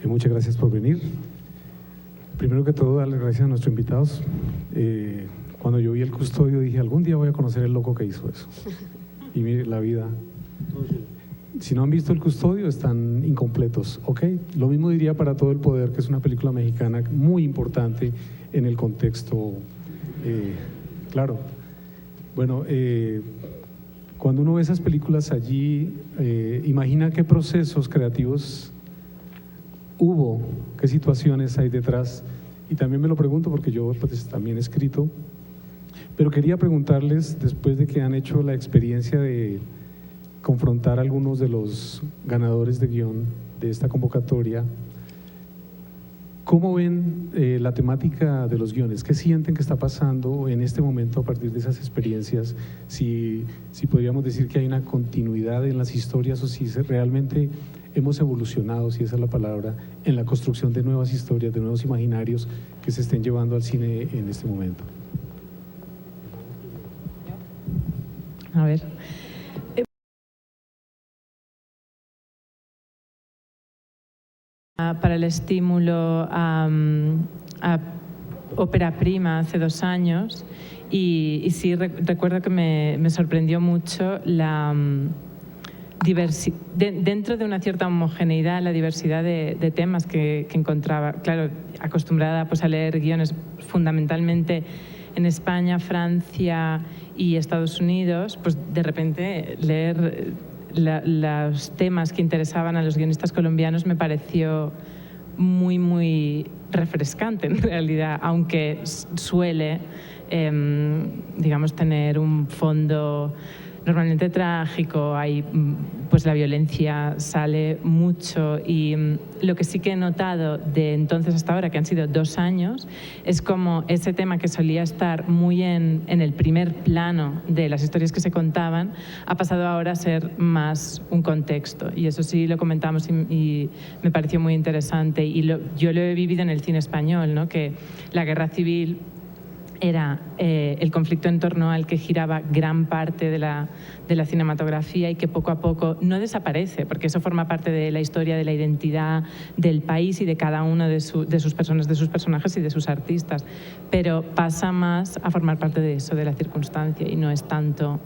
Muchas gracias por venir. Primero que todo, darle gracias a nuestros invitados. Cuando yo vi El Custodio dije, algún día voy a conocer el loco que hizo eso. Y mire, la vida. Si no han visto El Custodio, están incompletos, ¿ok? Lo mismo diría para Todo el Poder, que es una película mexicana muy importante en el contexto, claro. Bueno, cuando uno ve esas películas allí, imagina qué procesos creativos hubo, qué situaciones hay detrás. Y también me lo pregunto porque yo pues, también he escrito, pero quería preguntarles, después de que han hecho la experiencia de confrontar a algunos de los ganadores de guión de esta convocatoria, ¿cómo ven la temática de los guiones? ¿Qué sienten que está pasando en este momento a partir de esas experiencias? Si podríamos decir que hay una continuidad en las historias o si realmente hemos evolucionado, si esa es la palabra, en la construcción de nuevas historias, de nuevos imaginarios que se estén llevando al cine en este momento. A ver. Para el estímulo a Ópera Prima hace 2 años y sí recuerdo que me sorprendió mucho la dentro de una cierta homogeneidad, la diversidad de temas que encontraba. Claro, acostumbrada pues, a leer guiones fundamentalmente en España, Francia y Estados Unidos, pues de repente leer los temas que interesaban a los guionistas colombianos me pareció muy, muy refrescante en realidad, aunque suele, digamos, tener un fondo normalmente trágico, hay, pues la violencia sale mucho y lo que sí que he notado de entonces hasta ahora, que han sido 2 años, es como ese tema que solía estar muy en el primer plano de las historias que se contaban, ha pasado ahora a ser más un contexto y eso sí lo comentamos y me pareció muy interesante y yo lo he vivido en el cine español, ¿no? Que la guerra civil era el conflicto en torno al que giraba gran parte de la cinematografía y que poco a poco no desaparece, porque eso forma parte de la historia, de la identidad del país y de cada uno de sus personajes y de sus artistas, pero pasa más a formar parte de eso, de la circunstancia, y no es tanto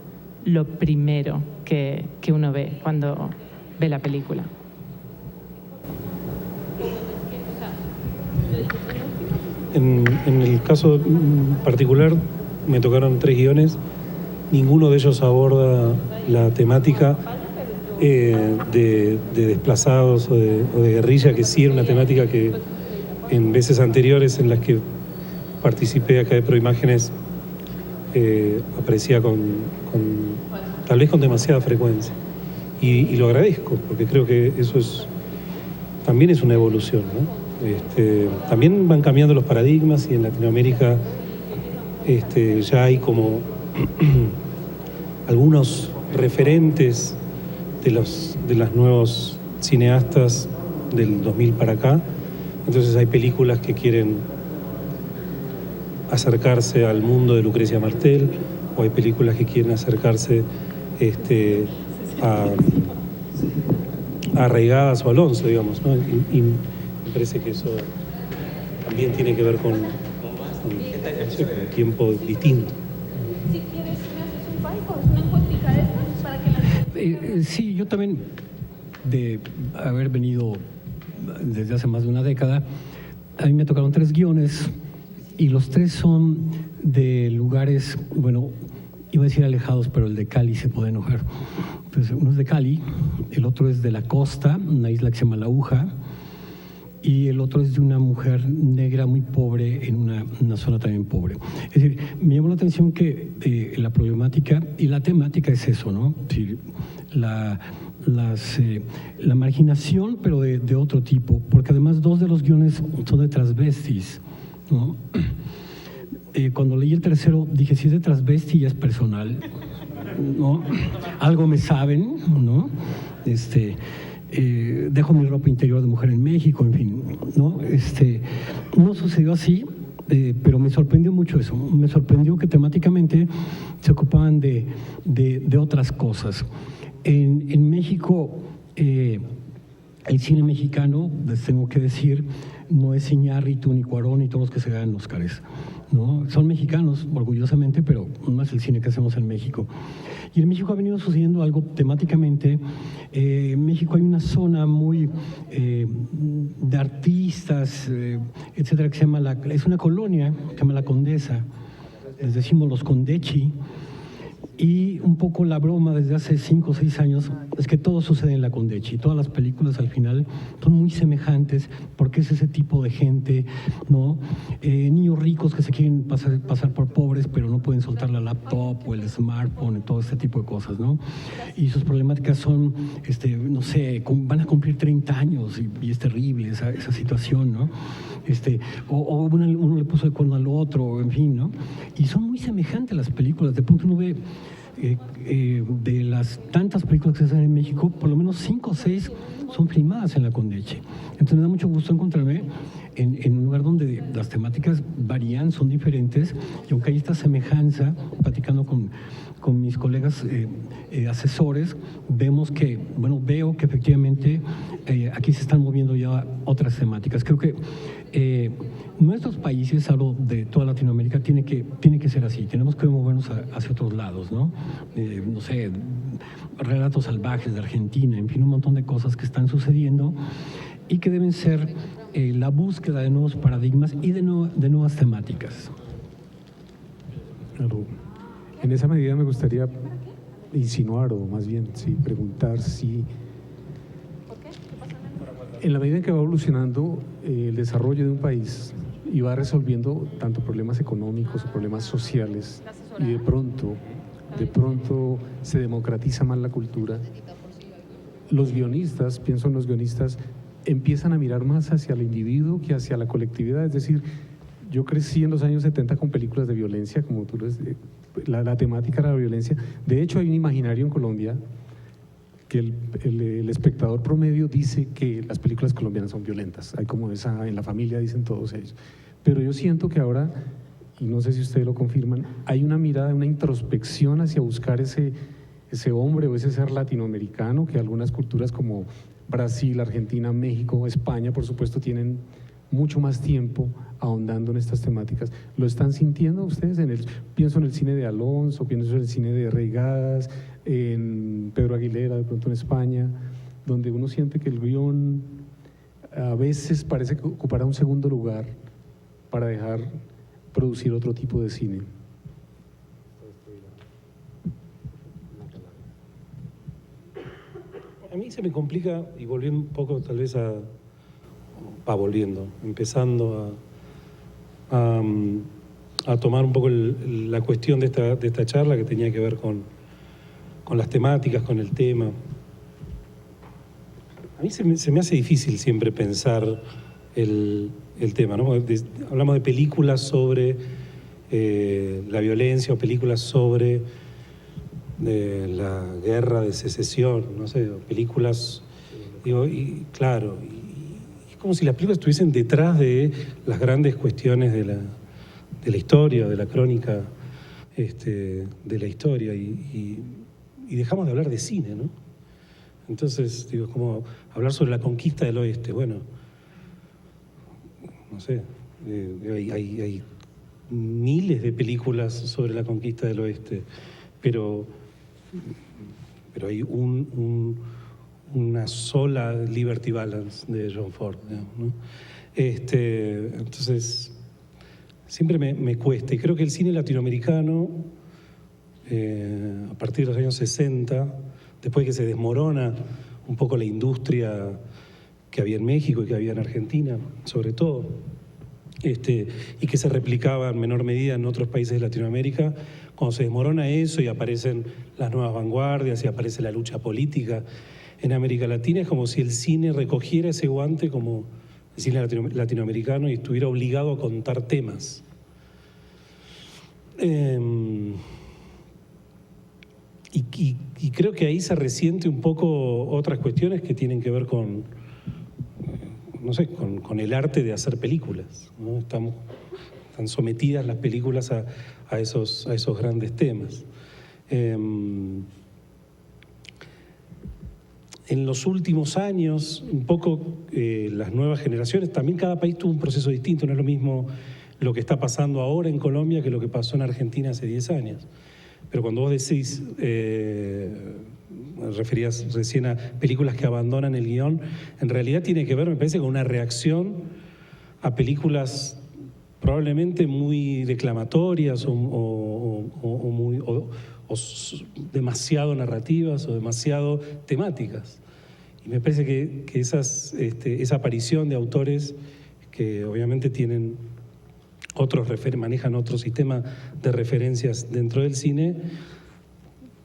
lo primero que uno ve cuando ve la película. En el caso particular me tocaron 3 guiones, ninguno de ellos aborda la temática de desplazados o de guerrilla, que sí era una temática que en veces anteriores en las que participé acá de Proimágenes aparecía tal vez con demasiada frecuencia y lo agradezco porque creo que eso también es una evolución, ¿no? También van cambiando los paradigmas y en Latinoamérica ya hay como algunos referentes de los nuevos cineastas del 2000 para acá. Entonces hay películas que quieren acercarse al mundo de Lucrecia Martel o hay películas que quieren acercarse a Arraigadas o Alonso, digamos, ¿no? Y me parece que eso también tiene que ver con un tiempo distinto. Si quieres, me haces un palco, es una encuentrica de estas para que sí, yo también, de haber venido desde hace más de una década, a mí me tocaron 3 guiones y los 3 son de lugares, bueno, iba a decir alejados, pero el de Cali se puede enojar. Entonces, uno es de Cali, el otro es de la costa, una isla que se llama La Aguja, y el otro es de una mujer negra muy pobre en una zona también pobre. Es decir, me llamó la atención que la problemática y la temática es eso, ¿no? Es decir, la marginación, pero de otro tipo, porque además 2 de los guiones son de transvestis, ¿no? Cuando leí el tercero dije, si es de transvesti ya es personal, ¿no? Algo me saben, ¿no? Dejo mi ropa interior de mujer en México, en fin, ¿no? No sucedió así, pero me sorprendió mucho eso. Me sorprendió que temáticamente se ocupaban de otras cosas. En México El cine mexicano, les tengo que decir, no es Iñárritu, ni Cuarón, ni todos los que se ganan Óscares, ¿no? Son mexicanos, orgullosamente, pero no es el cine que hacemos en México. Y en México ha venido sucediendo algo temáticamente. En México hay una zona muy de artistas, etcétera, que se llama es una colonia que se llama La Condesa. Les decimos los Condechi. Y un poco la broma desde hace 5 o 6 años es que todo sucede en la Condechi. Todas las películas al final son muy semejantes porque es ese tipo de gente, ¿no? Niños ricos que se quieren pasar por pobres pero no pueden soltar la laptop o el smartphone, todo este tipo de cosas, ¿no? Y sus problemáticas son, no sé, van a cumplir 30 años y es terrible esa situación, ¿no? Uno le puso el cuerno al otro, en fin, ¿no? Y son muy semejantes las películas. De pronto uno ve de las tantas películas que se hacen en México, por lo menos 5 o 6 son filmadas en la Condechi. Entonces me da mucho gusto encontrarme en un lugar donde las temáticas varían, son diferentes, y aunque hay esta semejanza, platicando con mis colegas asesores, veo que efectivamente aquí se están moviendo ya otras temáticas. Creo que nuestros países, hablo de toda Latinoamérica, tiene que ser así. Tenemos que movernos hacia otros lados, ¿no? No sé, relatos salvajes de Argentina, en fin, un montón de cosas que están sucediendo y que deben ser la búsqueda de nuevos paradigmas y de nuevas temáticas. Claro. En esa medida me gustaría insinuar, o más bien, sí, preguntar si en la medida en que va evolucionando el desarrollo de un país y va resolviendo tanto problemas económicos o problemas sociales, y de pronto se democratiza más la cultura, los guionistas, pienso en los guionistas, empiezan a mirar más hacia el individuo que hacia la colectividad. Es decir, yo crecí en los años 70 con películas de violencia, como tú la temática era la violencia. De hecho, hay un imaginario en Colombia que el espectador promedio dice que las películas colombianas son violentas. Hay como esa, en la familia dicen todos ellos. Pero yo siento que ahora, y no sé si ustedes lo confirman, hay una mirada, una introspección hacia buscar ese hombre o ese ser latinoamericano que algunas culturas como Brasil, Argentina, México, España, por supuesto, tienen mucho más tiempo ahondando en estas temáticas. ¿Lo están sintiendo ustedes? Pienso en el cine de Alonso, pienso en el cine de Reigadas, en Pedro Aguilera, de pronto en España, donde uno siente que el guión a veces parece que ocupará un segundo lugar para dejar producir otro tipo de cine. A mí se me complica, y volviendo un poco tal vez empezando a tomar un poco la cuestión de esta charla que tenía que ver con las temáticas, con el tema. A mí se me hace difícil siempre pensar el tema, ¿no? Hablamos de películas sobre la violencia o películas sobre la guerra de secesión, no sé, películas, digo, y claro, y es como si las películas estuviesen detrás de las grandes cuestiones de la historia, de la crónica de la historia, y dejamos de hablar de cine, ¿no? Entonces, digo, es como hablar sobre la conquista del oeste. Bueno, no sé, hay miles de películas sobre la conquista del oeste, pero hay una sola Liberty Balance de John Ford, digamos, ¿no? Entonces, siempre me cuesta, y creo que el cine latinoamericano, a partir de los años 60, después que se desmorona un poco la industria que había en México y que había en Argentina, sobre todo, y que se replicaba en menor medida en otros países de Latinoamérica, cuando se desmorona eso y aparecen las nuevas vanguardias y aparece la lucha política en América Latina, es como si el cine recogiera ese guante como el cine latinoamericano y estuviera obligado a contar temas. Y creo que ahí se resiente un poco otras cuestiones que tienen que ver con, no sé, con el arte de hacer películas, ¿no? Están sometidas las películas a esos grandes temas. en los últimos años, un poco las nuevas generaciones, también cada país tuvo un proceso distinto, no es lo mismo lo que está pasando ahora en Colombia que lo que pasó en Argentina hace 10 años. Pero cuando vos decís, referías recién a películas que abandonan el guión, en realidad tiene que ver, me parece, con una reacción a películas probablemente muy declamatorias o demasiado narrativas o demasiado temáticas. Y me parece que esa aparición de autores que obviamente tienen manejan otro sistema de referencias dentro del cine,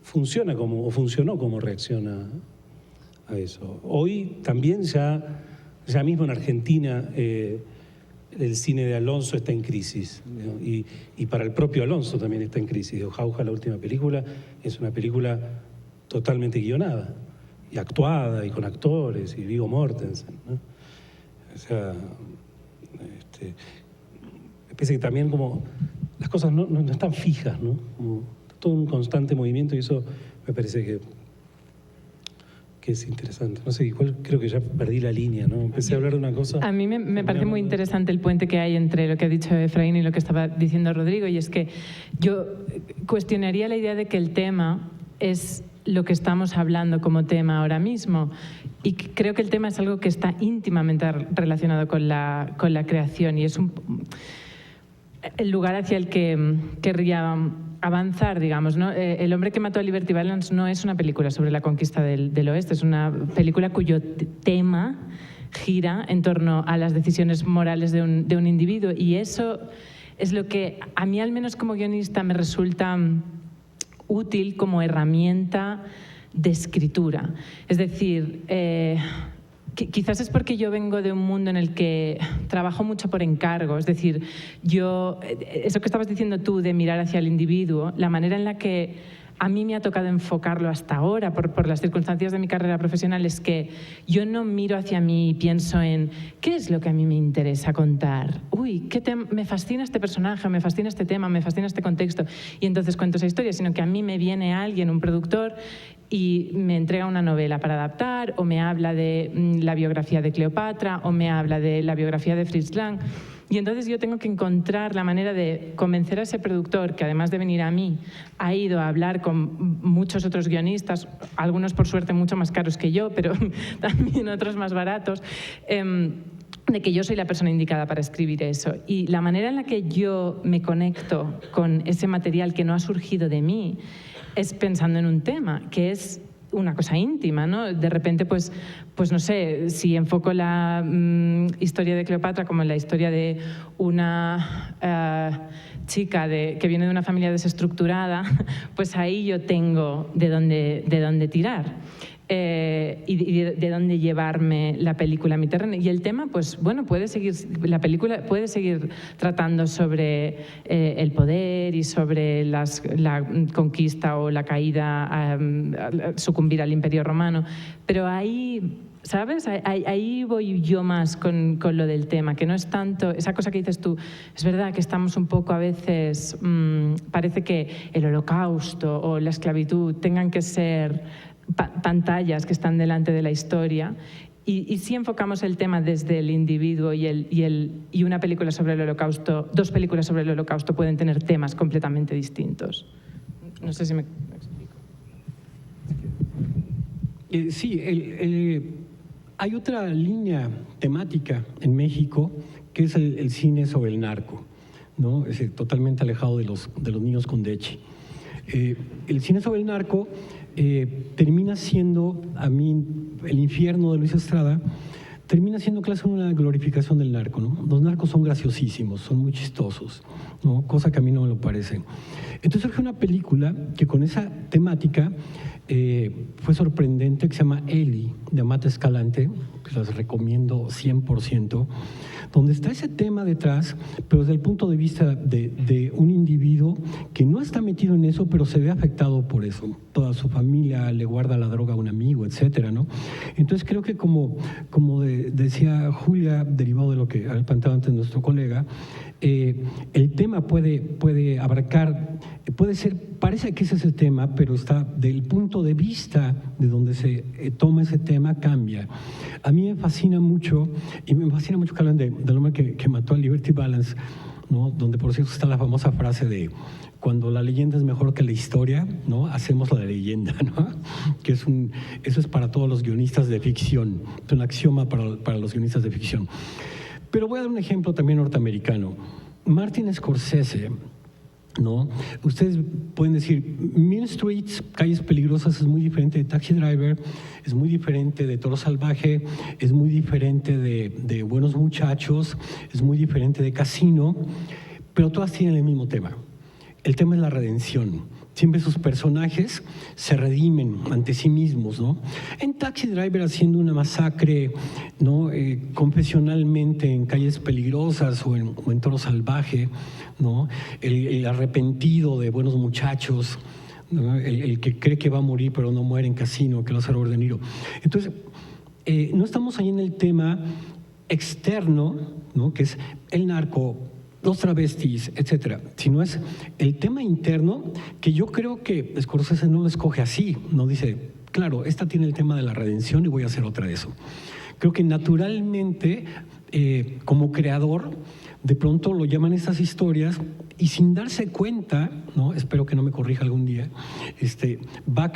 funcionó como reacción a eso. Hoy también ya mismo en Argentina el cine de Alonso está en crisis, ¿no? Y para el propio Alonso también está en crisis. Jauja, la última película, es una película totalmente guionada y actuada y con actores y Viggo Mortensen, ¿no? O sea, me parece que también como las cosas no están fijas, ¿no? Como todo un constante movimiento, y eso me parece que es interesante. No sé, igual creo que ya perdí la línea, ¿no? Empecé a hablar de una cosa. A mí me parece muy interesante el puente que hay entre lo que ha dicho Efraín y lo que estaba diciendo Rodrigo, y es que yo cuestionaría la idea de que el tema es lo que estamos hablando como tema ahora mismo. Y creo que el tema es algo que está íntimamente relacionado con la creación, y es el lugar hacia el que querría avanzar, digamos, ¿no? El hombre que mató a Liberty Balance no es una película sobre la conquista del oeste, es una película cuyo tema gira en torno a las decisiones morales de un individuo, y eso es lo que a mí, al menos como guionista, me resulta útil como herramienta de escritura. Es decir, quizás es porque yo vengo de un mundo en el que trabajo mucho por encargo. Es decir, eso que estabas diciendo tú de mirar hacia el individuo, la manera en la que a mí me ha tocado enfocarlo hasta ahora por las circunstancias de mi carrera profesional es que yo no miro hacia mí y pienso en ¿qué es lo que a mí me interesa contar? Uy, me fascina este personaje, me fascina este tema, me fascina este contexto, y entonces cuento esa historia, sino que a mí me viene alguien, un productor, y me entrega una novela para adaptar, o me habla de la biografía de Cleopatra, o me habla de la biografía de Fritz Lang. Y entonces yo tengo que encontrar la manera de convencer a ese productor, que además de venir a mí, ha ido a hablar con muchos otros guionistas, algunos por suerte mucho más caros que yo, pero también otros más baratos, de que yo soy la persona indicada para escribir eso. Y la manera en la que yo me conecto con ese material que no ha surgido de mí es pensando en un tema, que es una cosa íntima, ¿no? De repente, pues no sé, si enfoco la historia de Cleopatra como la historia de una chica que viene de una familia desestructurada, pues ahí yo tengo de dónde tirar. Y de dónde llevarme la película a mi terreno. Y el tema, pues bueno, la película puede seguir tratando sobre el poder y sobre la conquista o la caída, sucumbir al Imperio Romano, pero ahí, ¿sabes? Ahí voy yo más con lo del tema, que no es tanto esa cosa que dices tú. Es verdad que estamos un poco a veces, parece que el Holocausto o la esclavitud tengan que ser pantallas que están delante de la historia, y si enfocamos el tema desde el individuo y una película sobre el Holocausto, dos películas sobre el Holocausto pueden tener temas completamente distintos. No sé si me explico. Sí, hay otra línea temática en México que es el cine sobre el narco, ¿no? Es totalmente alejado de los niños con deche. El cine sobre el narco termina siendo, a mí, El infierno de Luis Estrada, termina siendo casi una glorificación del narco, ¿no? Los narcos son graciosísimos, son muy chistosos, ¿no? Cosa que a mí no me lo parece. Entonces surge una película que con esa temática fue sorprendente, que se llama Eli, de Amata Escalante, que las recomiendo 100%, donde está ese tema detrás, pero desde el punto de vista de un individuo que no está metido en eso, pero se ve afectado por eso. Toda su familia le guarda la droga a un amigo, etcétera, ¿no? Entonces creo que decía Julia, derivado de lo que había planteado antes nuestro colega, el tema puede abarcar, parece que ese es el tema, pero está del punto de vista de donde se toma ese tema, cambia. A mí me fascina mucho, y me fascina mucho que hablan del hombre que mató a Liberty Balance, ¿no? Donde por cierto está la famosa frase de cuando la leyenda es mejor que la historia, ¿no? Hacemos la leyenda, ¿no? Que eso es para todos los guionistas de ficción, es un axioma para los guionistas de ficción. Pero voy a dar un ejemplo también norteamericano. Martin Scorsese, ¿no? Ustedes pueden decir, Mean Streets, Calles Peligrosas, es muy diferente de Taxi Driver, es muy diferente de Toro Salvaje, es muy diferente de Buenos Muchachos, es muy diferente de Casino, pero todas tienen el mismo tema. El tema es la redención. Siempre sus personajes se redimen ante sí mismos, ¿no? En Taxi Driver haciendo una masacre, ¿no? Confesionalmente en Calles Peligrosas o en Toro Salvaje, ¿no? El arrepentido de Buenos Muchachos, ¿no? El que cree que va a morir pero no muere en Casino, que lo hace Robert De Niro. Entonces, no estamos ahí en el tema externo, ¿no? Que es el narco, los travestis, etcétera, sino es el tema interno que yo creo que Scorsese no lo escoge así, no dice, claro, esta tiene el tema de la redención y voy a hacer otra de eso. Creo que naturalmente, como creador, de pronto lo llaman estas historias y sin darse cuenta, ¿no? Espero que no me corrija algún día, va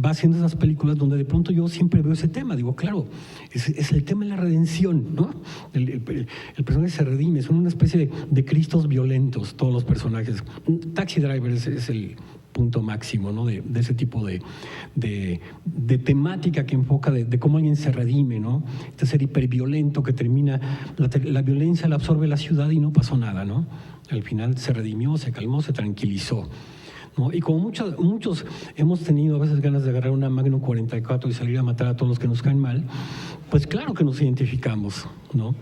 haciendo esas películas donde de pronto yo siempre veo ese tema, digo, claro, es el tema de la redención, ¿no? El personaje se redime, son una especie de cristos violentos todos los personajes. Taxi Driver es el punto máximo, ¿no? de ese tipo de temática que enfoca de cómo alguien se redime, ¿no? Este ser hiperviolento que termina, la violencia la absorbe la ciudad y no pasó nada, ¿no? Al final se redimió, se calmó, se tranquilizó, ¿no? Y como muchos hemos tenido a veces ganas de agarrar una Magnum 44 y salir a matar a todos los que nos caen mal, pues claro que nos identificamos, ¿no? Nos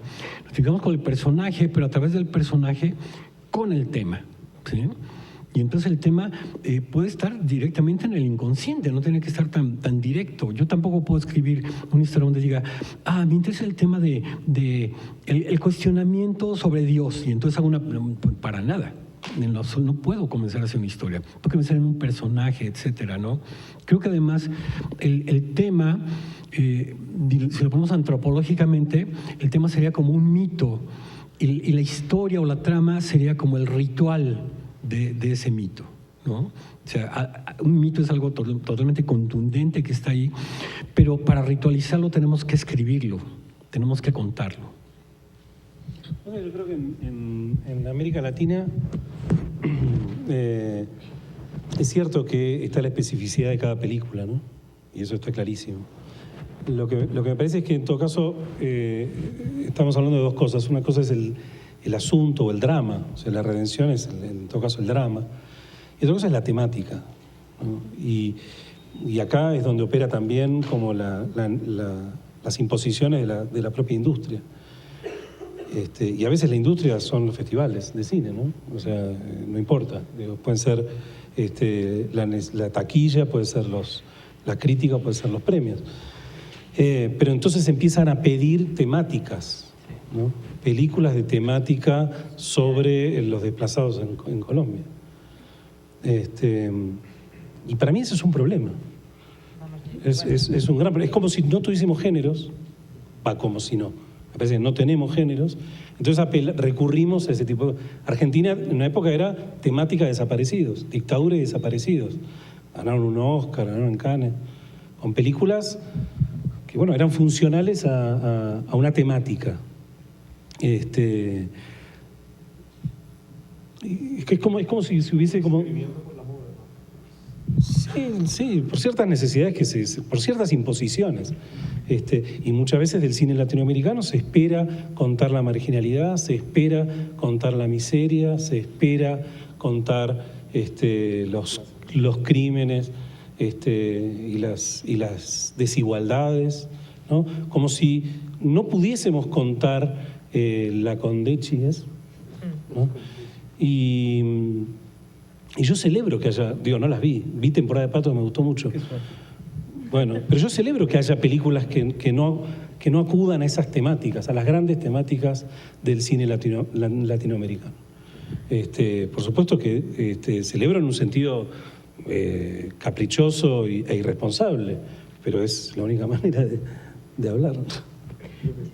identificamos con el personaje, pero a través del personaje con el tema, ¿sí? Y entonces el tema puede estar directamente en el inconsciente, no tiene que estar tan directo. Yo tampoco puedo escribir una historia donde diga, me interesa el tema de el cuestionamiento sobre Dios, y entonces hago para nada. No puedo comenzar a hacer una historia, puedo comenzar en un personaje, etcétera, ¿no? Creo que además el tema, si lo ponemos antropológicamente, el tema sería como un mito, y la historia o la trama sería como el ritual de ese mito, ¿no? O sea, un mito es algo totalmente contundente que está ahí, pero para ritualizarlo tenemos que escribirlo, tenemos que contarlo. Bueno, yo creo que en América Latina es cierto que está la especificidad de cada película, ¿no? Y eso está clarísimo. Lo que me parece es que en todo caso estamos hablando de dos cosas. Una cosa es el asunto o el drama, o sea, la redención es en todo caso el drama, y otra cosa es la temática, ¿no? Y acá es donde opera también como las imposiciones de la propia industria. Y a veces la industria son los festivales de cine, ¿no? O sea, no importa, pueden ser la taquilla, puede ser la crítica, puede ser los premios. Pero entonces empiezan a pedir temáticas, ¿no? Películas de temática sobre los desplazados en Colombia. Y para mí ese es un problema. Es un gran problema. Es como si no tuviésemos géneros, como si no. Me parece que no tenemos géneros. Entonces recurrimos a ese tipo. Argentina en una época era temática de desaparecidos, dictadura y desaparecidos. Ganaron un Oscar, ganaron en Cannes, con películas que, bueno, eran funcionales a una temática. Es como si hubiese como... Sí, por ciertas necesidades, por ciertas imposiciones. Y muchas veces del cine latinoamericano se espera contar la marginalidad, se espera contar la miseria, se espera contar los crímenes y las desigualdades, ¿no? Como si no pudiésemos contar la Condechi, ¿no? Y yo celebro que haya, no las vi temporada de Pato, me gustó mucho. Bueno, pero yo celebro que haya películas que que no acudan a esas temáticas, a las grandes temáticas del cine latinoamericano. Por supuesto que celebro en un sentido caprichoso e irresponsable, pero es la única manera de hablar.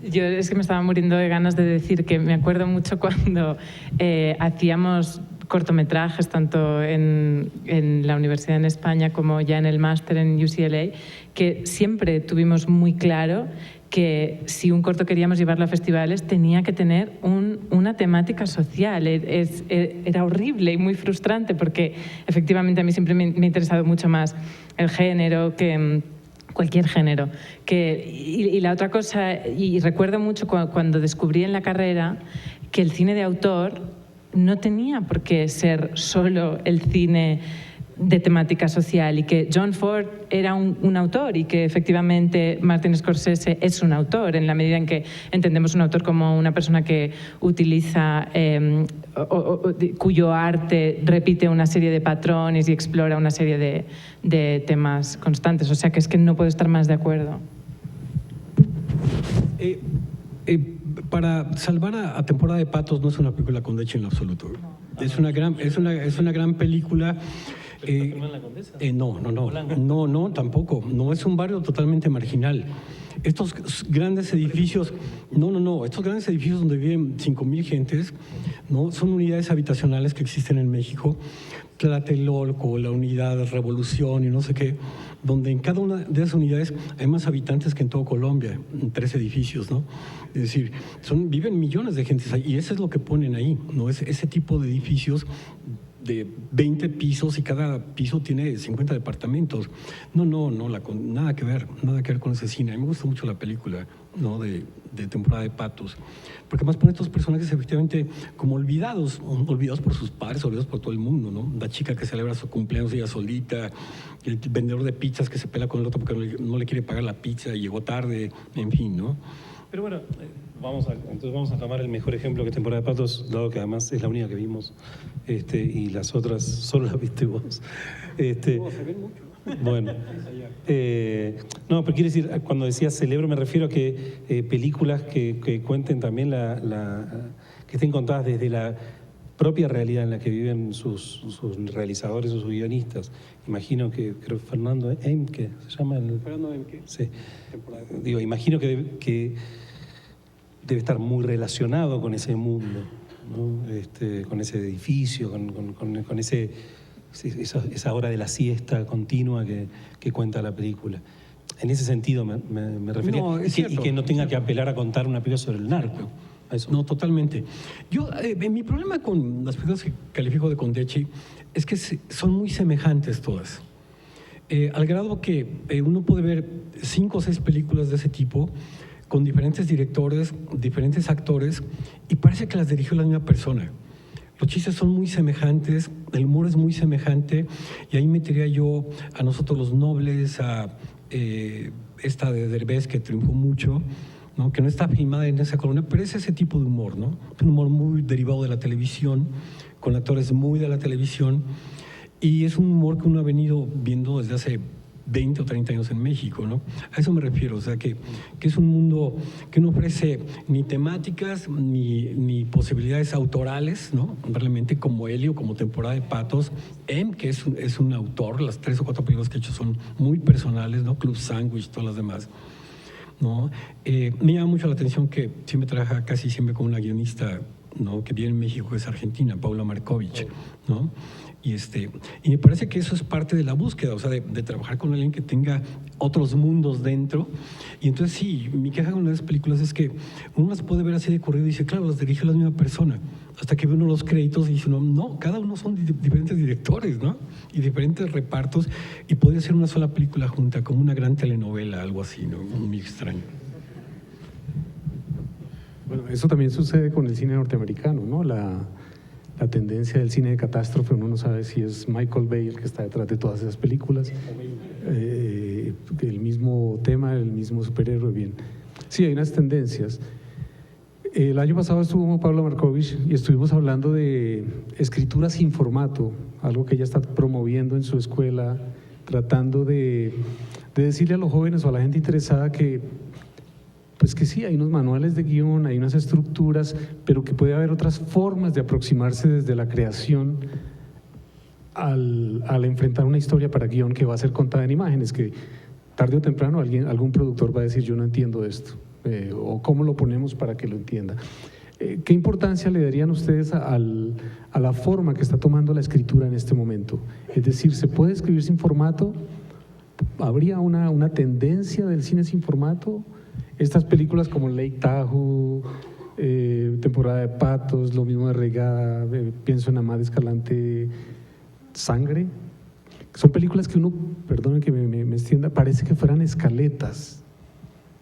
Yo es que me estaba muriendo de ganas de decir que me acuerdo mucho cuando hacíamos cortometrajes, tanto en la universidad en España como ya en el máster en UCLA, que siempre tuvimos muy claro que si un corto queríamos llevarlo a festivales tenía que tener una temática social. Era horrible y muy frustrante porque efectivamente a mí siempre me ha interesado mucho más el género que cualquier género. Y la otra cosa, y recuerdo mucho cuando descubrí en la carrera que el cine de autor no tenía por qué ser solo el cine de temática social y que John Ford era un autor y que efectivamente Martin Scorsese es un autor en la medida en que entendemos un autor como una persona que utiliza cuyo arte repite una serie de patrones y explora una serie de temas constantes. O sea que es que no puedo estar más de acuerdo. Para salvar a Temporada de Patos no es una película con Condecchi en lo absoluto. Es una gran película. No, tampoco. No es un barrio totalmente marginal. Estos grandes edificios, estos grandes edificios donde viven 5,000 gentes, ¿no? Son unidades habitacionales que existen en México, Tlatelolco, la unidad Revolución y no sé qué, donde en cada una de esas unidades hay más habitantes que en todo Colombia, en 3 edificios, ¿no? Es decir, viven millones de gentes ahí, y eso es lo que ponen ahí, ¿no? Es ese tipo de edificios de 20 pisos y cada piso tiene 50 departamentos. Nada que ver con ese cine. A mí me gusta mucho la película, ¿no? de Temporada de Patos, porque además pone estos personajes efectivamente como olvidados por sus padres, olvidados por todo el mundo, ¿no? La chica que celebra su cumpleaños ella solita, el vendedor de pizzas que se pela con el otro porque no le quiere pagar la pizza y llegó tarde, en fin, ¿no? Pero bueno, entonces vamos a tomar el mejor ejemplo que Temporada de Patos, dado que además es la única que vimos, y las otras solo las viste vos. Se ven mucho. Bueno, no, pero quiere decir, cuando decía celebro me refiero a que películas que cuenten también que estén contadas desde la propia realidad en la que viven sus realizadores o sus guionistas. Imagino que, creo que Fernando Emke, ¿se llama? Fernando Emke. Sí. Digo, imagino que debe estar muy relacionado con ese mundo, ¿no? Con ese edificio, con esa hora de la siesta continua que cuenta la película. En ese sentido me refería. No, es cierto, y que no tenga que apelar a contar una película sobre el narco. Eso. No, totalmente. Yo, mi problema con las películas que califico de Condecchi es que son muy semejantes todas. Al grado que uno puede ver 5 o 6 películas de ese tipo con diferentes directores, diferentes actores, y parece que las dirigió la misma persona. Los chistes son muy semejantes, el humor es muy semejante, y ahí metería yo a Nosotros los Nobles, a esta de Derbez que triunfó mucho, ¿no? Que no está filmada en esa colonia, pero es ese tipo de humor, ¿no? Un humor muy derivado de la televisión, con actores muy de la televisión, y es un humor que uno ha venido viendo desde hace 20 o 30 años en México, ¿no? A eso me refiero, o sea, que es un mundo que no ofrece ni temáticas ni posibilidades autorales, ¿no? Realmente como Helio, como Temporada de Patos, que es un autor, las 3 o 4 películas que ha hecho son muy personales, ¿no? Club Sandwich, todas las demás, ¿no? Me llama mucho la atención que siempre trabaja casi siempre con una guionista, ¿no? Que viene en México, que es argentina, Paula Markovich, ¿no? Y me parece que eso es parte de la búsqueda, o sea, de trabajar con alguien que tenga otros mundos dentro. Y entonces sí, mi queja con las películas es que uno las puede ver así de corrido y dice, claro, las dirige la misma persona, hasta que ve uno los créditos y dice, no, cada uno son diferentes directores, ¿no? Y diferentes repartos, y podría ser una sola película junta, como una gran telenovela, algo así, ¿no? Muy extraño. Bueno, eso también sucede con el cine norteamericano, ¿no? La tendencia del cine de catástrofe, uno no sabe si es Michael Bay el que está detrás de todas esas películas, el mismo tema, el mismo superhéroe, bien. Sí, hay unas tendencias. El año pasado estuvo Pablo Markovich y estuvimos hablando de escritura sin formato, algo que ella está promoviendo en su escuela, tratando de decirle a los jóvenes o a la gente interesada que pues que sí, hay unos manuales de guión, hay unas estructuras, pero que puede haber otras formas de aproximarse desde la creación al enfrentar una historia para guión que va a ser contada en imágenes, que tarde o temprano algún productor va a decir yo no entiendo esto, o cómo lo ponemos para que lo entienda. ¿Qué importancia le darían ustedes a la forma que está tomando la escritura en este momento? Es decir, ¿se puede escribir sin formato? ¿Habría una tendencia del cine sin formato? Estas películas como Lake Tahoe, Temporada de Patos, lo mismo de Regada, pienso en Amad Escalante, Sangre, son películas que uno, perdonen que me extienda, parece que fueran escaletas,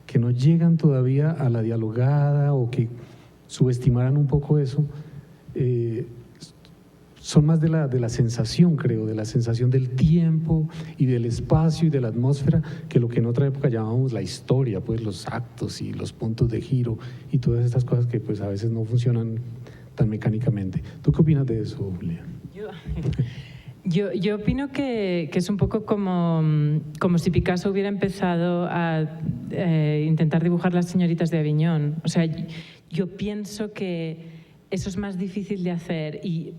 que no llegan todavía a la dialogada o que subestimaran un poco eso. Son más de la sensación, creo, de la sensación del tiempo y del espacio y de la atmósfera, que lo que en otra época llamábamos la historia, pues los actos y los puntos de giro y todas estas cosas que pues a veces no funcionan tan mecánicamente. ¿Tú qué opinas de eso, Julia? Yo opino que es un poco como si Picasso hubiera empezado a intentar dibujar las señoritas de Aviñón. O sea, yo pienso que eso es más difícil de hacer y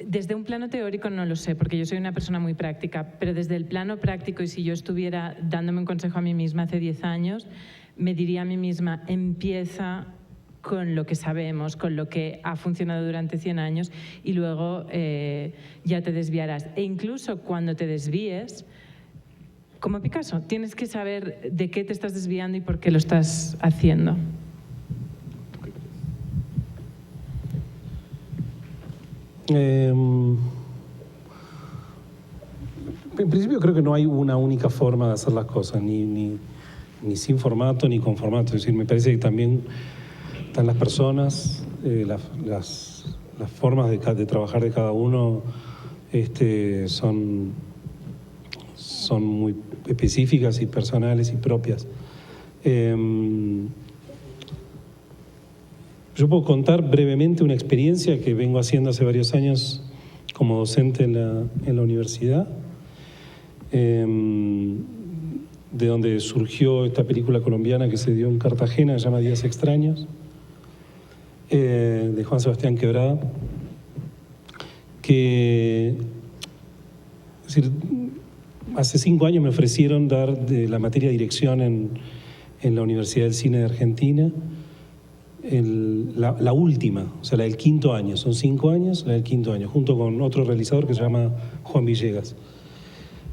desde un plano teórico no lo sé, porque yo soy una persona muy práctica, pero desde el plano práctico, y si yo estuviera dándome un consejo a mí misma hace 10 años, me diría a mí misma, empieza con lo que sabemos, con lo que ha funcionado durante 100 años y luego ya te desviarás. E incluso cuando te desvíes, como Picasso, tienes que saber de qué te estás desviando y por qué lo estás haciendo. En principio creo que no hay una única forma de hacer las cosas, ni sin formato ni con formato. Es decir, me parece que también están las personas, las formas de trabajar de cada uno son muy específicas y personales y propias. Yo puedo contar brevemente una experiencia que vengo haciendo hace varios años como docente en la universidad, de donde surgió esta película colombiana que se dio en Cartagena, que se llama Días Extraños, de Juan Sebastián Quebrada, es decir, hace 5 años me ofrecieron dar de la materia de dirección en la Universidad del Cine de Argentina, la última, o sea, la del 5.º año, son 5 años, la del 5.º año, junto con otro realizador que se llama Juan Villegas.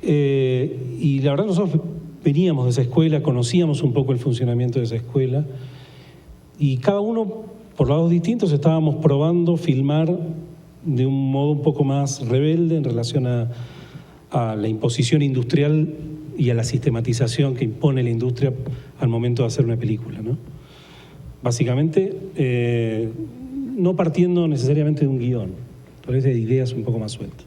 Y la verdad nosotros veníamos de esa escuela, conocíamos un poco el funcionamiento de esa escuela, y cada uno, por lados distintos, estábamos probando filmar de un modo un poco más rebelde en relación a la imposición industrial y a la sistematización que impone la industria al momento de hacer una película, ¿no? Básicamente, no partiendo necesariamente de un guión, pero es de ideas un poco más sueltas.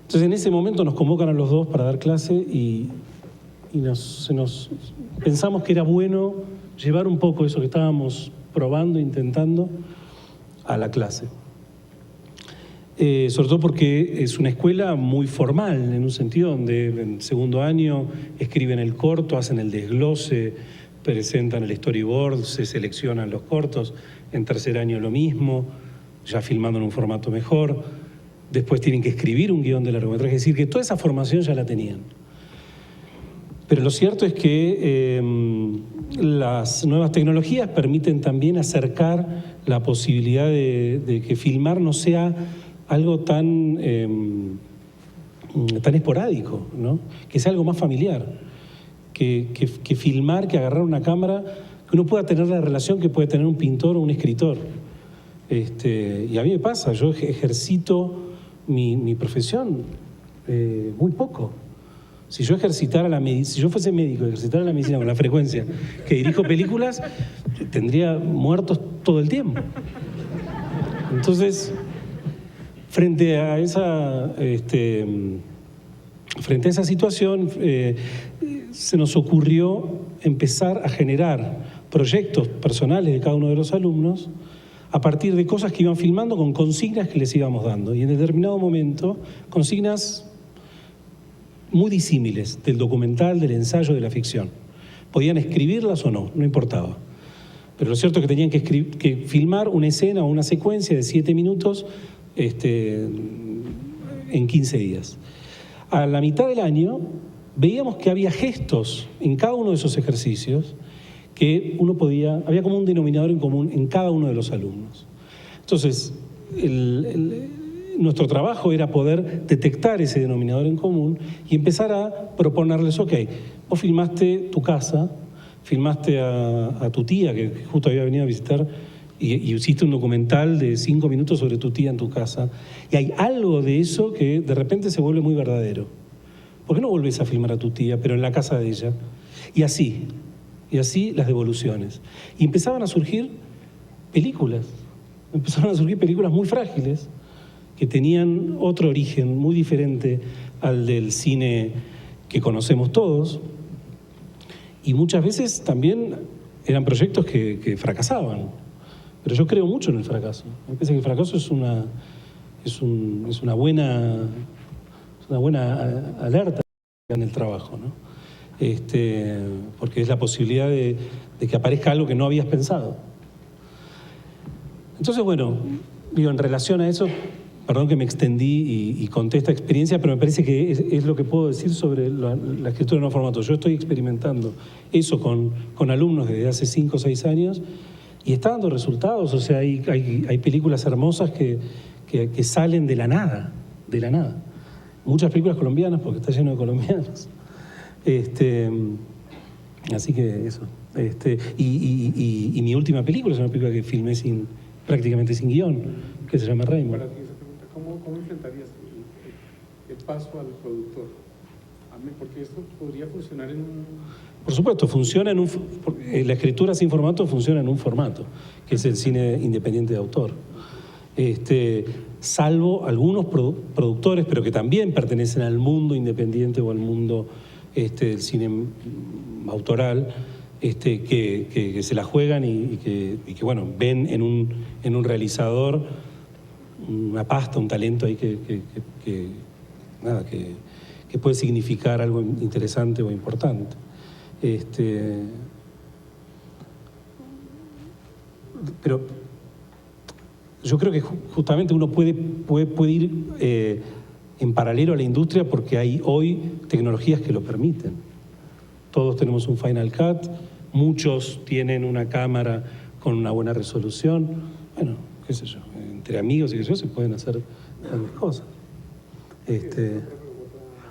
Entonces, en ese momento nos convocan a los dos para dar clase y pensamos que era bueno llevar un poco eso que estábamos probando, intentando, a la clase. Sobre todo porque es una escuela muy formal, en un sentido donde en 2.º año escriben el corto, hacen el desglose, presentan el storyboard, se seleccionan los cortos, en 3.er año lo mismo, ya filmando en un formato mejor, después tienen que escribir un guión de largometraje, es decir, que toda esa formación ya la tenían. Pero lo cierto es que las nuevas tecnologías permiten también acercar la posibilidad de que filmar no sea algo tan esporádico, ¿no? Que sea algo más familiar. Que filmar, que agarrar una cámara, que uno pueda tener la relación que puede tener un pintor o un escritor. Y a mí me pasa, yo ejercito mi profesión muy poco. Si yo fuese médico y ejercitara la medicina con la frecuencia que dirijo películas, tendría muertos todo el tiempo. Entonces, frente a esa situación, se nos ocurrió empezar a generar proyectos personales de cada uno de los alumnos a partir de cosas que iban filmando con consignas que les íbamos dando. Y en determinado momento, consignas muy disímiles del documental, del ensayo, de la ficción. Podían escribirlas o no, no importaba. Pero lo cierto es que tenían que filmar una escena o una secuencia de 7 minutos en 15 días. A la mitad del año veíamos que había gestos en cada uno de esos ejercicios que uno podía, había como un denominador en común en cada uno de los alumnos. Entonces, nuestro trabajo era poder detectar ese denominador en común y empezar a proponerles, ok, vos filmaste tu casa, filmaste a tu tía, que justo había venido a visitar, y hiciste un documental de 5 minutos sobre tu tía en tu casa, y hay algo de eso que de repente se vuelve muy verdadero. ¿Por qué no volvés a filmar a tu tía, pero en la casa de ella? Y así las devoluciones. Y empezaban a surgir películas muy frágiles, que tenían otro origen muy diferente al del cine que conocemos todos, y muchas veces también eran proyectos que fracasaban. Pero yo creo mucho en el fracaso. Me parece que el fracaso es una buena alerta en el trabajo, ¿no? Porque es la posibilidad de que aparezca algo que no habías pensado. Entonces, bueno, digo, en relación a eso, perdón que me extendí y conté esta experiencia, pero me parece que es lo que puedo decir sobre la escritura en nuevo formato. Yo estoy experimentando eso con alumnos desde hace 5 o 6 años y está dando resultados. O sea, hay películas hermosas que salen de la nada. Muchas películas colombianas, porque está lleno de colombianos. Así que eso. Y mi última película es una película que filmé prácticamente sin guión, que se llama Rainbow. Para ti esa pregunta, ¿cómo enfrentarías el paso al productor? Porque esto podría funcionar en un... Por supuesto, funciona la escritura sin formato funciona en un formato, que es el cine independiente de autor. Salvo algunos productores, pero que también pertenecen al mundo independiente o al mundo del cine autoral, que se la juegan y que bueno, ven en un realizador una pasta, un talento ahí que puede significar algo interesante o importante. Pero yo creo que justamente uno puede ir en paralelo a la industria porque hay hoy tecnologías que lo permiten. Todos tenemos un Final Cut, muchos tienen una cámara con una buena resolución. Bueno, qué sé yo, entre amigos y qué sé yo se pueden hacer grandes cosas.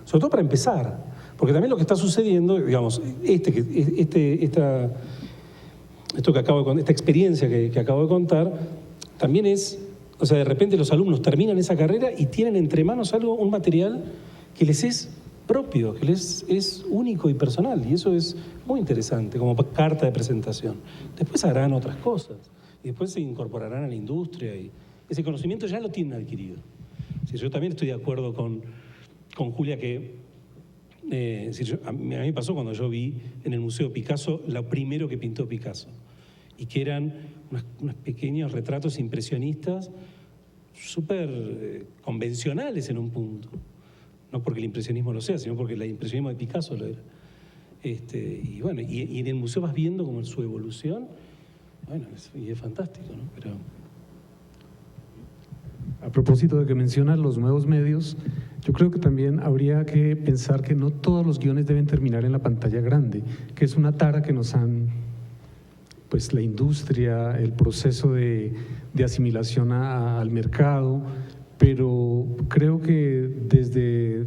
Sobre todo para empezar, porque también lo que está sucediendo, digamos, esta experiencia que acabo de contar, también es, o sea, de repente los alumnos terminan esa carrera y tienen entre manos un material que les es propio, que les es único y personal, y eso es muy interesante como carta de presentación. Después harán otras cosas, y después se incorporarán a la industria, y ese conocimiento ya lo tienen adquirido. Sí, yo también estoy de acuerdo con Julia que a mí me pasó cuando yo vi en el Museo Picasso lo primero que pintó Picasso, y que eran unos pequeños retratos impresionistas súper convencionales en un punto. No porque el impresionismo lo sea, sino porque el impresionismo de Picasso lo era. Y bueno, y en el museo vas viendo como su evolución, bueno, y es fantástico, ¿no? Pero... A propósito de que mencionas los nuevos medios, yo creo que también habría que pensar que no todos los guiones deben terminar en la pantalla grande, que es una tara que nos han, pues la industria, el proceso de asimilación al mercado, pero creo que desde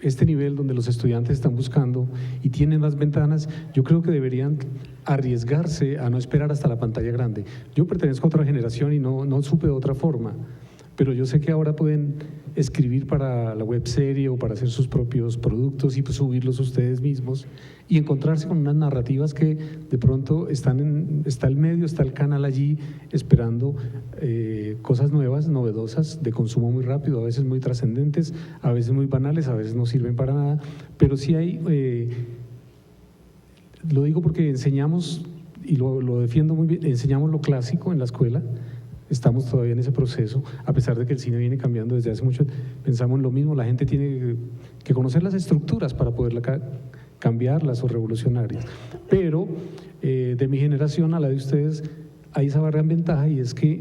este nivel donde los estudiantes están buscando y tienen las ventanas, yo creo que deberían arriesgarse a no esperar hasta la pantalla grande. Yo pertenezco a otra generación y no supe de otra forma, pero yo sé que ahora pueden escribir para la webserie o para hacer sus propios productos y pues subirlos ustedes mismos y encontrarse con unas narrativas que de pronto está el medio, está el canal allí esperando cosas nuevas, novedosas, de consumo muy rápido, a veces muy trascendentes, a veces muy banales, a veces no sirven para nada, pero sí hay, lo digo porque enseñamos, y lo defiendo muy bien, enseñamos lo clásico en la escuela. Estamos todavía en ese proceso, a pesar de que el cine viene cambiando desde hace mucho, pensamos en lo mismo, la gente tiene que conocer las estructuras para poderla cambiarlas o revolucionarias. Pero de mi generación a la de ustedes hay esa gran ventaja, y es que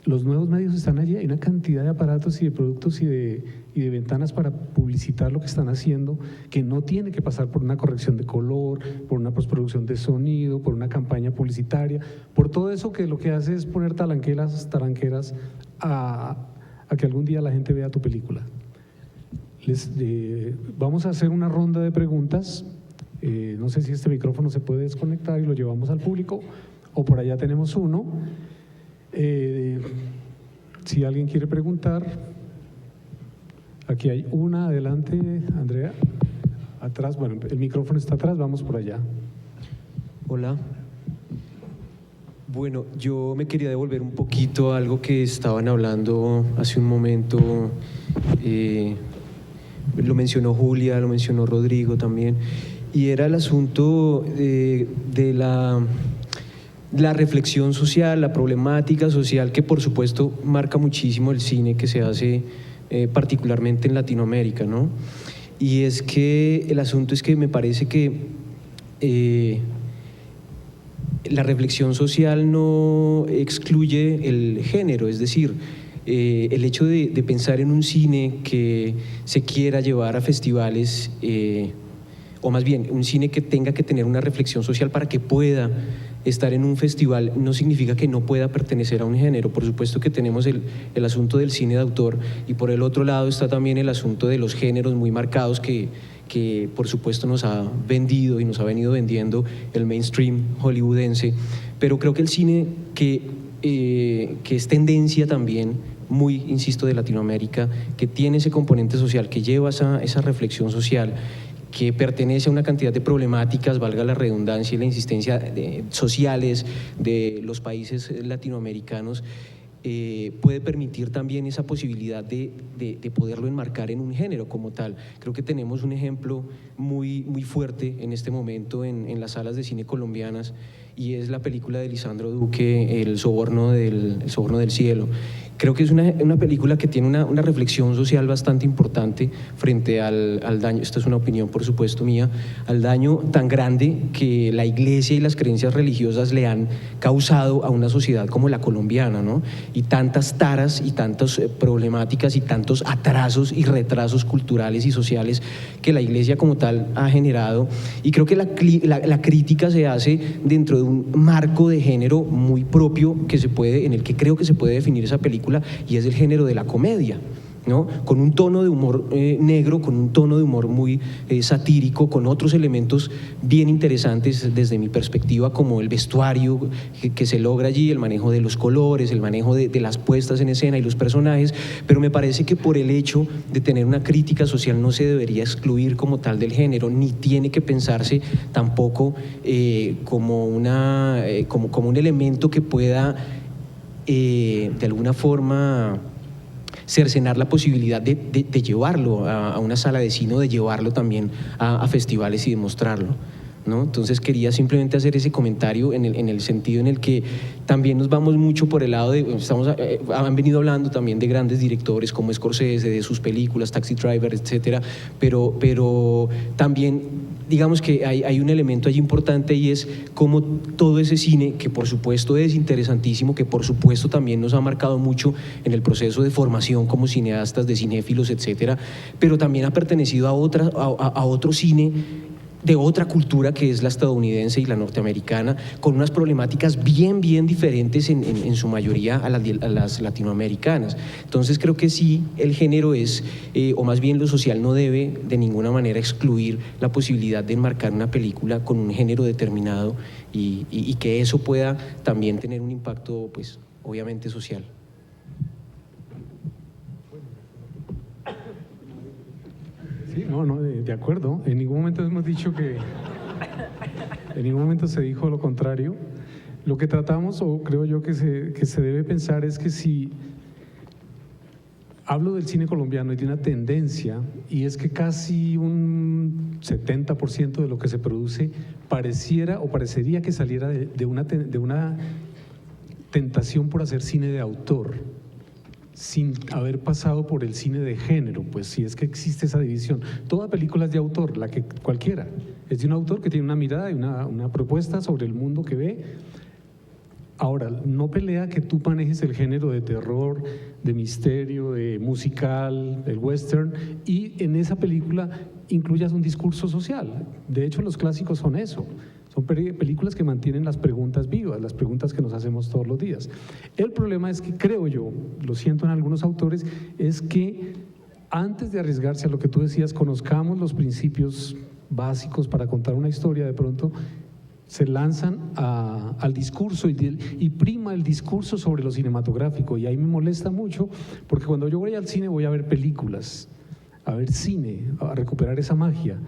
los nuevos medios están allí, hay una cantidad de aparatos y de productos y de ventanas para publicitar lo que están haciendo, que no tiene que pasar por una corrección de color, por una postproducción de sonido, por una campaña publicitaria, por todo eso que lo que hace es poner talanqueras a que algún día la gente vea tu película. Vamos a hacer una ronda de preguntas. No sé si este micrófono se puede desconectar y lo llevamos al público, o por allá tenemos uno. Si alguien quiere preguntar, aquí hay una, adelante, Andrea, atrás, bueno, el micrófono está atrás, vamos por allá. Hola. Bueno, yo me quería devolver un poquito a algo que estaban hablando hace un momento, lo mencionó Julia, lo mencionó Rodrigo también, y era el asunto de la reflexión social, la problemática social que por supuesto marca muchísimo el cine que se hace particularmente en Latinoamérica, ¿no? Y es que el asunto es que me parece que la reflexión social no excluye el género, es decir, el hecho de pensar en un cine que se quiera llevar a festivales, o más bien un cine que tenga que tener una reflexión social para que pueda estar en un festival, no significa que no pueda pertenecer a un género. Por supuesto que tenemos el asunto del cine de autor, y por el otro lado está también el asunto de los géneros muy marcados que por supuesto nos ha vendido y nos ha venido vendiendo el mainstream hollywoodense, pero creo que el cine que es tendencia también, muy, insisto, de Latinoamérica, que tiene ese componente social, que lleva esa reflexión social, que pertenece a una cantidad de problemáticas, valga la redundancia y la insistencia, sociales de los países latinoamericanos, puede permitir también esa posibilidad de poderlo enmarcar en un género como tal. Creo que tenemos un ejemplo muy, muy fuerte en este momento en las salas de cine colombianas, y es la película de Lisandro Duque, El soborno del cielo. Creo que es una película que tiene una reflexión social bastante importante frente al daño, esta es una opinión por supuesto mía, al daño tan grande que la iglesia y las creencias religiosas le han causado a una sociedad como la colombiana, ¿no? Y tantas taras y tantas problemáticas y tantos atrasos y retrasos culturales y sociales que la iglesia como tal ha generado. Y creo que la crítica se hace dentro de un marco de género muy propio en el que creo que se puede definir esa película, y es el género de la comedia, ¿no? Con un tono de humor negro, con un tono de humor muy satírico, con otros elementos bien interesantes desde mi perspectiva, como el vestuario que se logra allí, el manejo de los colores, el manejo de las puestas en escena y los personajes, pero me parece que por el hecho de tener una crítica social no se debería excluir como tal del género, ni tiene que pensarse tampoco como un elemento que pueda de alguna forma cercenar la posibilidad de llevarlo a una sala de cine, o de llevarlo también a festivales y demostrarlo, ¿no? Entonces quería simplemente hacer ese comentario en el sentido en el que también nos vamos mucho por el lado han venido hablando también de grandes directores como Scorsese, de sus películas, Taxi Driver, etcétera, pero también digamos que hay un elemento allí importante, y es como todo ese cine, que por supuesto es interesantísimo, que por supuesto también nos ha marcado mucho en el proceso de formación como cineastas, de cinéfilos, etcétera, pero también ha pertenecido a otro cine de otra cultura, que es la estadounidense y la norteamericana, con unas problemáticas bien diferentes en su mayoría a las latinoamericanas. Entonces creo que sí, el género es, o más bien lo social, no debe de ninguna manera excluir la posibilidad de enmarcar una película con un género determinado, y que eso pueda también tener un impacto, pues, obviamente social. Sí, no, de acuerdo. En ningún momento hemos dicho en ningún momento se dijo lo contrario. Lo que tratamos, o creo yo que se debe pensar, es que si hablo del cine colombiano y de una tendencia, y es que casi un 70% de lo que se produce parecería que saliera de una tentación por hacer cine de autor. sin haber pasado por el cine de género, pues si es que existe esa división. Toda película es de autor, la que cualquiera, es de un autor que tiene una mirada y una propuesta sobre el mundo que ve. Ahora, no pelea que tú manejes el género de terror, de misterio, de musical, del western, y en esa película incluyas un discurso social. De hecho, los clásicos son eso. Son películas que mantienen las preguntas vivas, las preguntas que nos hacemos todos los días. El problema es que, creo yo, lo siento en algunos autores, es que antes de arriesgarse a lo que tú decías, conozcamos los principios básicos para contar una historia, de pronto se lanzan al discurso y prima el discurso sobre lo cinematográfico. Y ahí me molesta mucho, porque cuando yo voy al cine voy a ver películas, a ver cine, a recuperar esa magia.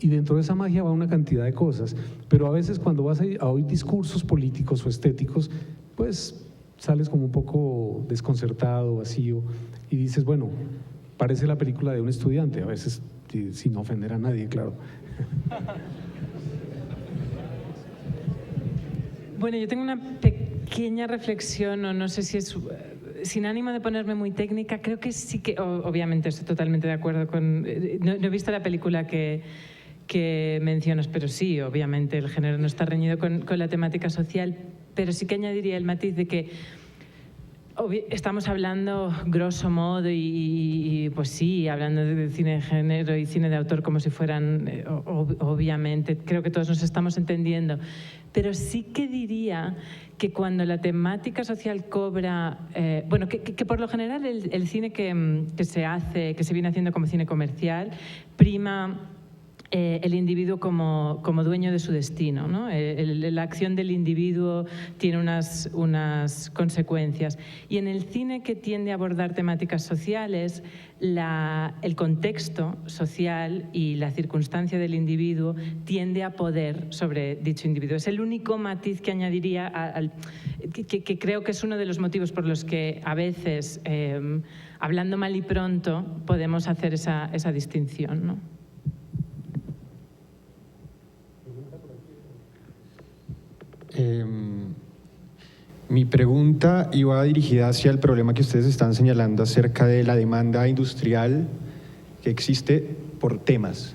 Y dentro de esa magia va una cantidad de cosas, pero a veces cuando vas a oír discursos políticos o estéticos, pues sales como un poco desconcertado, vacío, y dices, bueno, parece la película de un estudiante, a veces sin ofender a nadie, claro. Bueno, yo tengo una pequeña reflexión, o no sé si es sin ánimo de ponerme muy técnica, creo que sí que, obviamente estoy totalmente de acuerdo con... No he visto la película que mencionas, pero sí, obviamente el género no está reñido con la temática social, pero sí que añadiría el matiz de que estamos hablando grosso modo y pues sí, hablando de cine de género y cine de autor como si fueran, obviamente, creo que todos nos estamos entendiendo, pero sí que diría que cuando la temática social cobra, bueno, que por lo general el cine que se hace, que se viene haciendo como cine comercial, prima el individuo como dueño de su destino, ¿no? La acción del individuo tiene unas consecuencias. Y en el cine que tiende a abordar temáticas sociales, el contexto social y la circunstancia del individuo tiende a poder sobre dicho individuo. Es el único matiz que añadiría, que creo que es uno de los motivos por los que a veces, hablando mal y pronto, podemos hacer esa distinción, ¿no? Mi pregunta iba dirigida hacia el problema que ustedes están señalando acerca de la demanda industrial que existe por temas.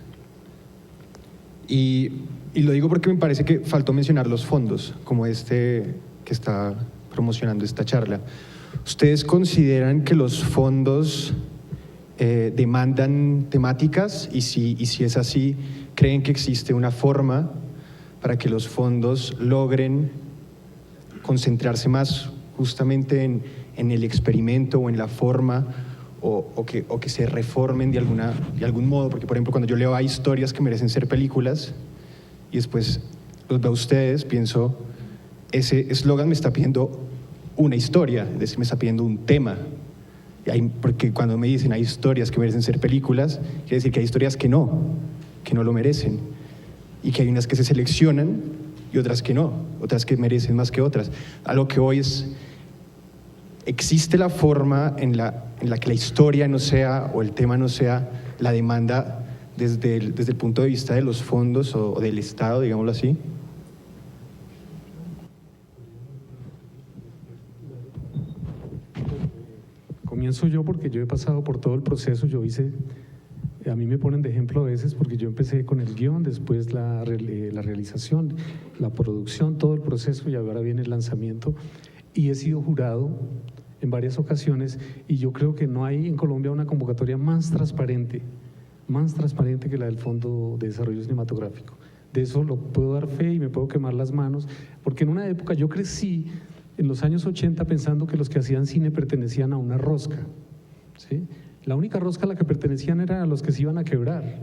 Y lo digo porque me parece que faltó mencionar los fondos, como este que está promocionando esta charla. ¿Ustedes consideran que los fondos demandan temáticas? Y si es así, ¿creen que existe una forma para que los fondos logren concentrarse más justamente en el experimento o en la forma o que se reformen de algún modo? Porque, por ejemplo, cuando yo leo hay historias que merecen ser películas y después los veo a ustedes, pienso, ese eslogan me está pidiendo una historia, es decir, me está pidiendo un tema. Porque cuando me dicen hay historias que merecen ser películas, quiere decir que hay historias que no lo merecen. Y que hay unas que se seleccionan y otras que no, otras que merecen más que otras. A lo que hoy existe la forma en la que la historia no sea, o el tema no sea, la demanda desde el punto de vista de los fondos o del Estado, digámoslo así. Comienzo yo porque yo he pasado por todo el proceso, a mí me ponen de ejemplo a veces porque yo empecé con el guión, después la realización, la producción, todo el proceso y ahora viene el lanzamiento y he sido jurado en varias ocasiones y yo creo que no hay en Colombia una convocatoria más transparente que la del Fondo de Desarrollo Cinematográfico. De eso lo puedo dar fe y me puedo quemar las manos porque en una época yo crecí en los años 80 pensando que los que hacían cine pertenecían a una rosca, ¿sí? La única rosca a la que pertenecían era a los que se iban a quebrar,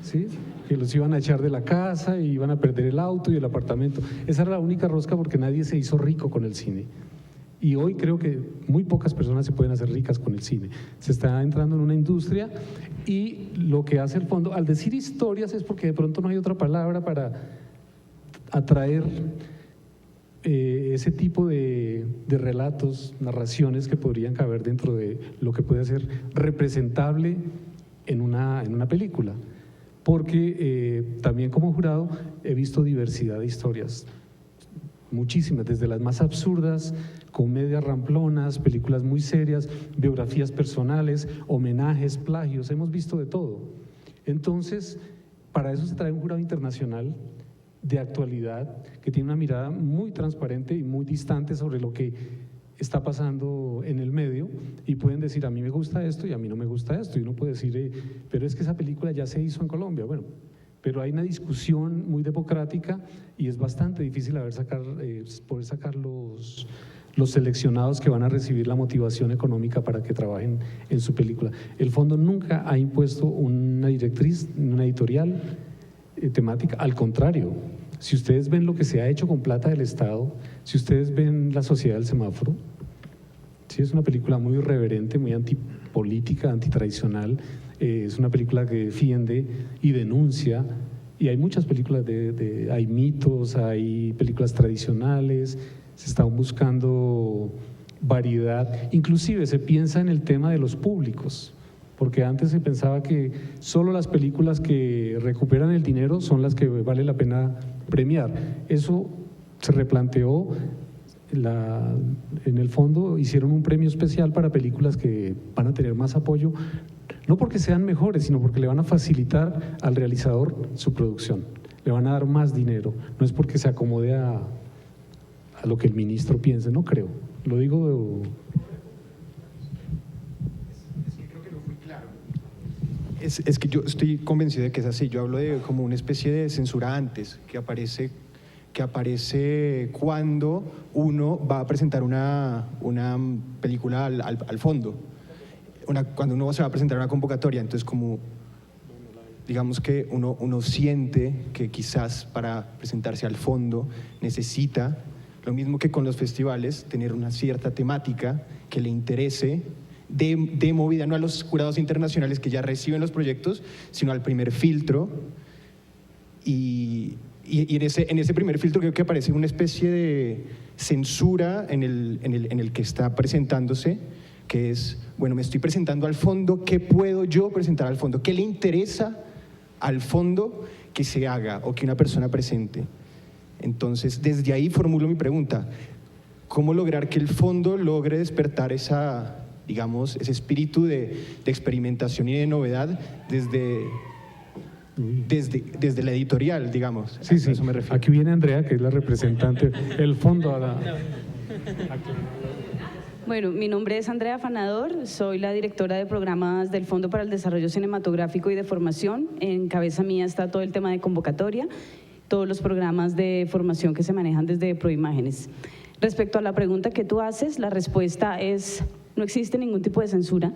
¿sí? Que los iban a echar de la casa y iban a perder el auto y el apartamento. Esa era la única rosca porque nadie se hizo rico con el cine. Y hoy creo que muy pocas personas se pueden hacer ricas con el cine. Se está entrando en una industria y lo que hace el fondo, al decir historias es porque de pronto no hay otra palabra para atraer ese tipo de relatos, narraciones que podrían caber dentro de lo que puede ser representable en una película. Porque también como jurado he visto diversidad de historias. muchísimas, desde las más absurdas, comedias ramplonas, películas muy serias, biografías personales, homenajes, plagios, hemos visto de todo. Entonces, para eso se trae un jurado internacional de actualidad que tiene una mirada muy transparente y muy distante sobre lo que está pasando en el medio, y pueden decir, a mí me gusta esto y a mí no me gusta esto, y uno puede decir, pero es que esa película ya se hizo en Colombia. Bueno, pero hay una discusión muy democrática y es bastante difícil poder sacar los seleccionados que van a recibir la motivación económica para que trabajen en su película. El fondo nunca ha impuesto una directriz, una editorial temática, al contrario. Si ustedes ven lo que se ha hecho con plata del Estado, si ustedes ven La Sociedad del Semáforo, sí, es una película muy irreverente, muy antipolítica, antitradicional. Es una película que defiende y denuncia, y hay muchas películas hay mitos, hay películas tradicionales, se está buscando variedad, inclusive se piensa en el tema de los públicos, porque antes se pensaba que solo las películas que recuperan el dinero son las que vale la pena premiar. Eso se replanteó, en el fondo hicieron un premio especial para películas que van a tener más apoyo, no porque sean mejores, sino porque le van a facilitar al realizador su producción, le van a dar más dinero, no es porque se acomode a lo que el ministro piense, no creo, lo digo. Creo que no fui claro. Es que yo estoy convencido de que es así, yo hablo de como una especie de censura antes, que aparece cuando uno va a presentar una película al fondo, cuando uno se va a presentar una convocatoria. Entonces, como digamos que uno siente que quizás para presentarse al fondo necesita, lo mismo que con los festivales, tener una cierta temática que le interese de movida, no a los jurados internacionales que ya reciben los proyectos, sino al primer filtro. Y en ese primer filtro creo que aparece una especie de censura en el que está presentándose, que es, bueno, me estoy presentando al fondo, ¿qué puedo yo presentar al fondo? ¿Qué le interesa al fondo que se haga o que una persona presente? Entonces, desde ahí formulo mi pregunta, ¿cómo lograr que el fondo logre despertar ese espíritu de experimentación y de novedad desde la editorial, digamos? Sí, a eso me refiero. Aquí viene Andrea, que es la representante, el fondo. Bueno, mi nombre es Andrea Fanador, soy la directora de programas del Fondo para el Desarrollo Cinematográfico y de Formación. En cabeza mía está todo el tema de convocatoria, todos los programas de formación que se manejan desde Proimágenes. Respecto a la pregunta que tú haces, la respuesta es: no existe ningún tipo de censura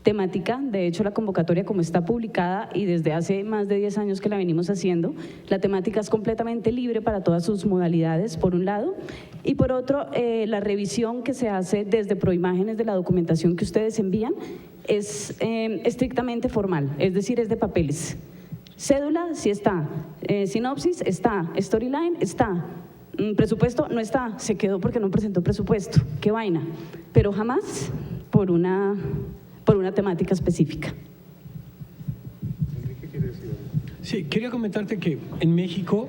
temática. De hecho, la convocatoria, como está publicada y desde hace más de 10 años que la venimos haciendo, la temática es completamente libre para todas sus modalidades, por un lado, y por otro, la revisión que se hace desde Proimágenes de la documentación que ustedes envían es estrictamente formal, es decir, es de papeles. Cédula sí está, sinopsis está, storyline está, presupuesto no está, se quedó porque no presentó presupuesto, qué vaina, pero jamás por una temática específica. Sí, quería comentarte que en México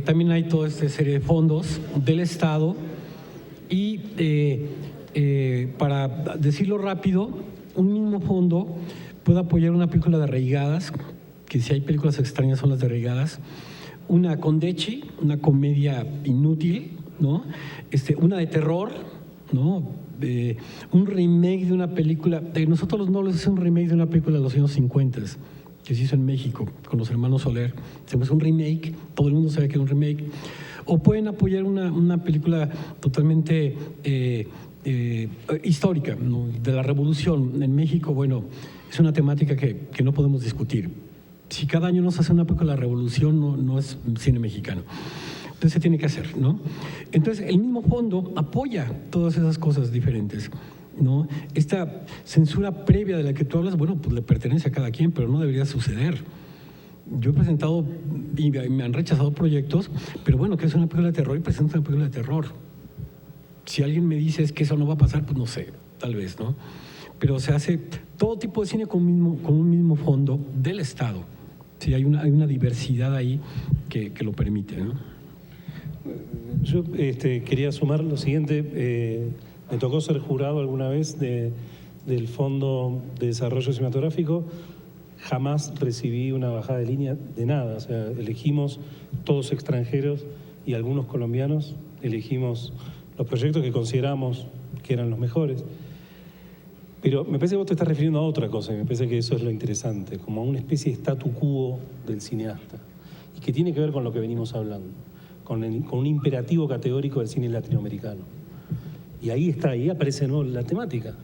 también hay toda esta serie de fondos del Estado y para decirlo rápido, un mismo fondo puede apoyar una película de arraigadas, que si hay películas extrañas son las de arraigadas, una Condechi, una comedia inútil, ¿no? Una de terror, ¿no? Un remake de una película, nosotros los nobles es un remake de una película de los años 50 que se hizo en México con los hermanos Soler, se hizo un remake, todo el mundo sabe que es un remake, o pueden apoyar una película totalmente histórica, ¿no? De la Revolución en México. Bueno, es una temática que no podemos discutir. Si cada año nos hace una película de la Revolución, no es cine mexicano. Entonces se tiene que hacer, ¿no? Entonces el mismo fondo apoya todas esas cosas diferentes, ¿no? Esta censura previa de la que tú hablas, bueno, pues le pertenece a cada quien, pero no debería suceder. Yo he presentado y me han rechazado proyectos, pero bueno, que es una película de terror y presento una película de terror. Si alguien me dice es que eso no va a pasar, pues no sé, tal vez, ¿no? Pero se hace todo tipo de cine con un mismo fondo del Estado. Sí, hay una diversidad ahí que lo permite, ¿no? Yo quería sumar lo siguiente. Me tocó ser jurado alguna vez del Fondo de Desarrollo Cinematográfico. Jamás recibí una bajada de línea de nada. O sea, elegimos todos extranjeros y algunos colombianos. Elegimos los proyectos que consideramos que eran los mejores. Pero me parece que vos te estás refiriendo a otra cosa, y me parece que eso es lo interesante, como a una especie de statu quo del cineasta, y que tiene que ver con lo que venimos hablando, con un imperativo categórico del cine latinoamericano. Y ahí aparece de nuevo la temática.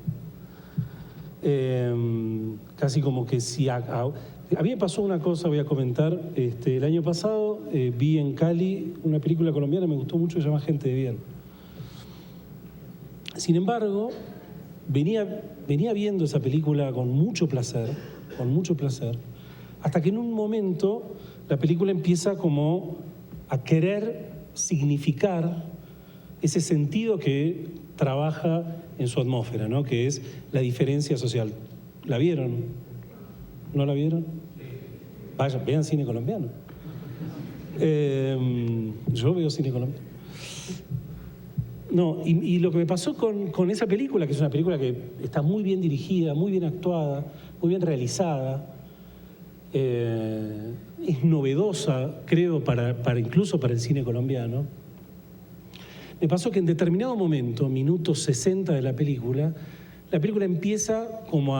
Casi como que si... A mí me pasó una cosa, voy a comentar. El año pasado vi en Cali una película colombiana, me gustó mucho, se llama Gente de Bien. Sin embargo, venía viendo esa película con mucho placer, hasta que en un momento la película empieza como a querer significar ese sentido que trabaja en su atmósfera, ¿no? Que es la diferencia social. ¿La vieron? ¿No la vieron? Vayan, vean cine colombiano. Yo veo cine colombiano. No, y lo que me pasó con esa película, que es una película que está muy bien dirigida, muy bien actuada, muy bien realizada, es novedosa, creo, incluso para el cine colombiano. Me pasó que en determinado momento, minuto 60 de la película empieza como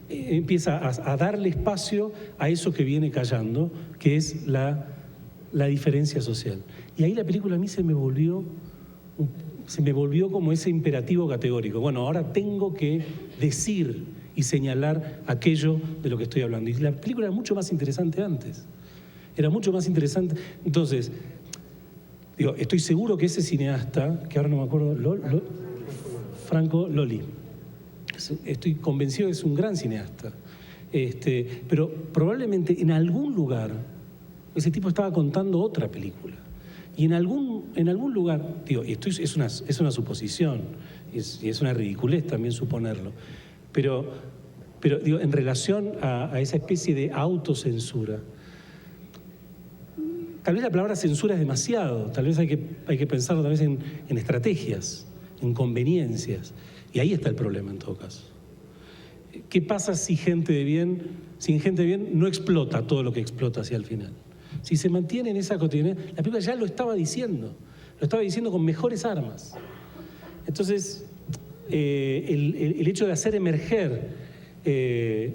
empieza a darle espacio a eso que viene callando, que es la diferencia social. Y ahí la película a mí se me volvió como ese imperativo categórico. Bueno, ahora tengo que decir y señalar aquello de lo que estoy hablando. Y la película era mucho más interesante antes. Era mucho más interesante. Entonces, estoy seguro que ese cineasta, que ahora no me acuerdo, Franco Loli, estoy convencido que es un gran cineasta. Pero probablemente en algún lugar ese tipo estaba contando otra película. Y en algún lugar, esto es una suposición, y es una ridiculez también suponerlo, pero en relación a esa especie de autocensura, tal vez la palabra censura es demasiado, tal vez hay que pensarlo tal vez en estrategias, en conveniencias, y ahí está el problema en todo caso. ¿Qué pasa si Gente de Bien no explota todo lo que explota hacia el final? Si se mantiene en esa cotidianidad, la película ya lo estaba diciendo con mejores armas. Entonces, el hecho de hacer emerger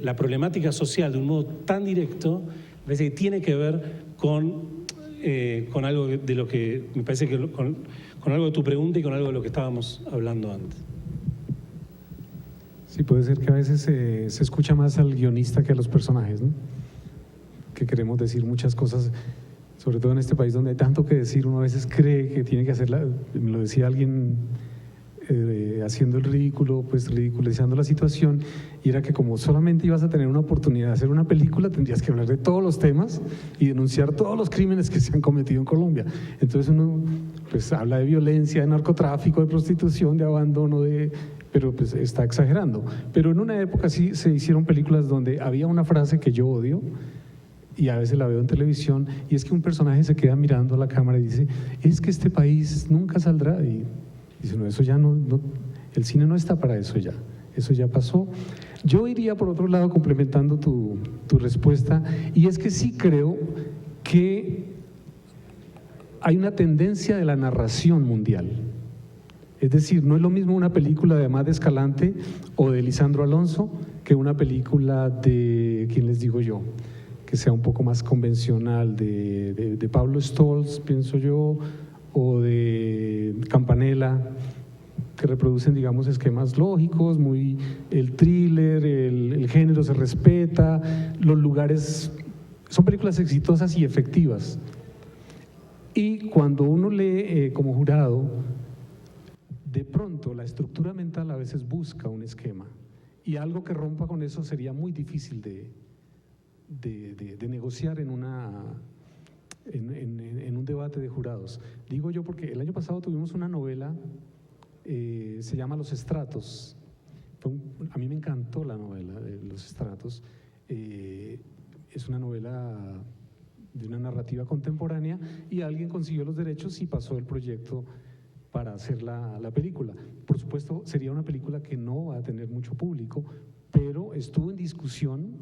la problemática social de un modo tan directo, me parece que tiene que ver con algo de lo que, me parece que con algo de tu pregunta y con algo de lo que estábamos hablando antes. Sí, puede ser que a veces se escucha más al guionista que a los personajes, ¿no? Que queremos decir muchas cosas, sobre todo en este país donde hay tanto que decir, uno a veces cree que tiene que hacerla, me lo decía alguien haciendo el ridículo, pues ridiculizando la situación, y era que como solamente ibas a tener una oportunidad de hacer una película, tendrías que hablar de todos los temas y denunciar todos los crímenes que se han cometido en Colombia. Entonces uno pues habla de violencia, de narcotráfico, de prostitución, de abandono, pero pues está exagerando. Pero en una época sí se hicieron películas donde había una frase que yo odio, y a veces la veo en televisión, y es que un personaje se queda mirando a la cámara y dice, es que este país nunca saldrá, y dice, no, eso ya no, el cine no está para eso ya pasó. Yo iría por otro lado complementando tu respuesta, y es que sí creo que hay una tendencia de la narración mundial. Es decir, no es lo mismo una película de Amat Escalante o de Lisandro Alonso que una película de, ¿quién les digo yo?, que sea un poco más convencional, de Pablo Stolz, pienso yo, o de Campanella, que reproducen, digamos, esquemas lógicos, el thriller, el género se respeta, los lugares, son películas exitosas y efectivas. Y cuando uno lee como jurado, de pronto la estructura mental a veces busca un esquema, y algo que rompa con eso sería muy difícil de negociar en un debate de jurados. Digo yo porque el año pasado tuvimos una novela, se llama Los Estratos. A mí me encantó la novela de Los Estratos. Es una novela de una narrativa contemporánea, y alguien consiguió los derechos y pasó el proyecto para hacer la película. Por supuesto, sería una película que no va a tener mucho público, pero estuvo en discusión.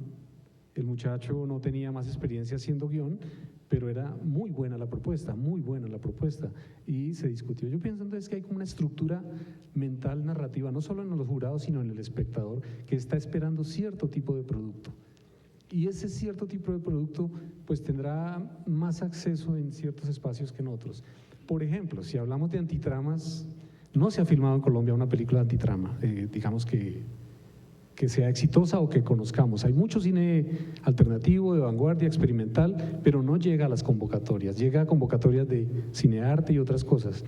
El muchacho no tenía más experiencia haciendo guión, pero era muy buena la propuesta, y se discutió. Yo pienso entonces que hay como una estructura mental narrativa, no solo en los jurados, sino en el espectador, que está esperando cierto tipo de producto. Y ese cierto tipo de producto pues tendrá más acceso en ciertos espacios que en otros. Por ejemplo, si hablamos de antitramas, no se ha filmado en Colombia una película de antitrama, digamos que sea exitosa o que conozcamos. Hay mucho cine alternativo, de vanguardia, experimental, pero no llega a las convocatorias, llega a convocatorias de cinearte y otras cosas.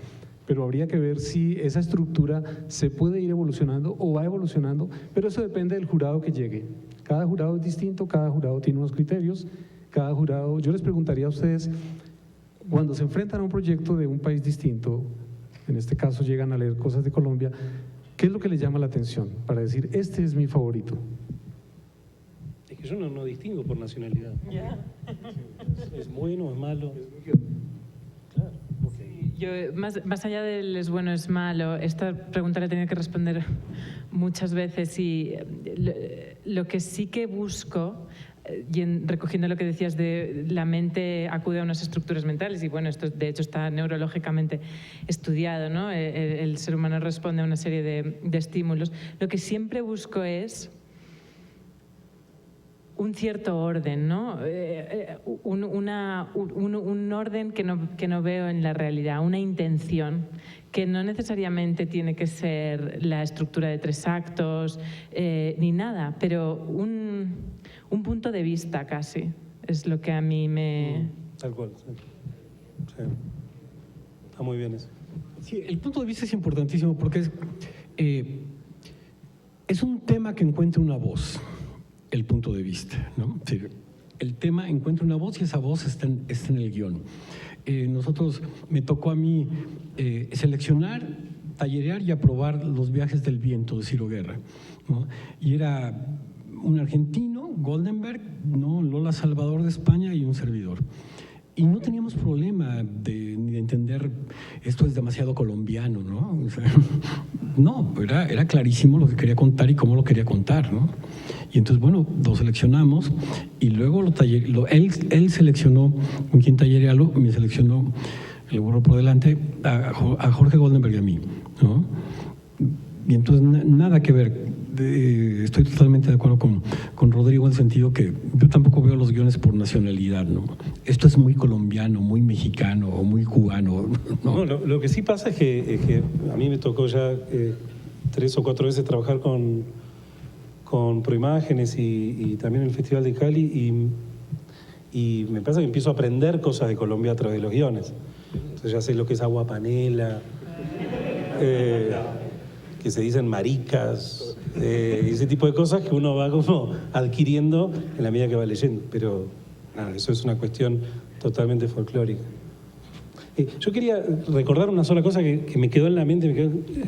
Pero habría que ver si esa estructura se puede ir evolucionando o va evolucionando, pero eso depende del jurado que llegue. Cada jurado es distinto, cada jurado tiene unos criterios, cada jurado… Yo les preguntaría a ustedes, cuando se enfrentan a un proyecto de un país distinto, en este caso llegan a leer cosas de Colombia, ¿qué es lo que les llama la atención para decir, este es mi favorito? Es que yo no distingo por nacionalidad. ¿Es bueno o es malo? Claro. Sí, yo, más allá del es bueno o es malo, esta pregunta la he tenido que responder muchas veces, y lo que sí que busco, y recogiendo lo que decías de la mente acude a unas estructuras mentales, y bueno, esto de hecho está neurológicamente estudiado, ¿no? El ser humano responde a una serie de estímulos. Lo que siempre busco es un cierto orden, ¿no? Un orden que no veo en la realidad, una intención que no necesariamente tiene que ser la estructura de 3 actos ni nada, pero un punto de vista casi es lo que a mí me… Tal cual, sí. Sí. Está muy bien eso. Sí, el punto de vista es importantísimo porque es un tema que encuentra una voz, el punto de vista, ¿no? Sí, el tema encuentra una voz y esa voz está en el guión. Me tocó a mí seleccionar, tallerear y aprobar Los viajes del viento de Ciro Guerra, ¿no? Y era un argentino, Goldenberg, ¿no? Lola Salvador de España y un servidor. Y no teníamos problema ni de entender esto es demasiado colombiano, ¿no? O sea, no, era clarísimo lo que quería contar y cómo lo quería contar, ¿no? Y entonces, bueno, lo seleccionamos y luego él seleccionó con quién tallerearlo, me seleccionó el burro por delante a Jorge Goldenberg y a mí, ¿no? Y entonces nada que ver. Estoy totalmente de acuerdo con Rodrigo en el sentido que yo tampoco veo los guiones por nacionalidad, ¿no? Esto es muy colombiano, muy mexicano o muy cubano, ¿no? No, lo que sí pasa es que a mí me tocó ya 3 o 4 veces trabajar con Proimágenes y también en el Festival de Cali, y me pasa que empiezo a aprender cosas de Colombia a través de los guiones. Entonces ya sé lo que es agua panela, que se dicen maricas, ese tipo de cosas que uno va como adquiriendo en la medida que va leyendo, pero nada, eso es una cuestión totalmente folclórica. Yo quería recordar una sola cosa que me quedó en la mente,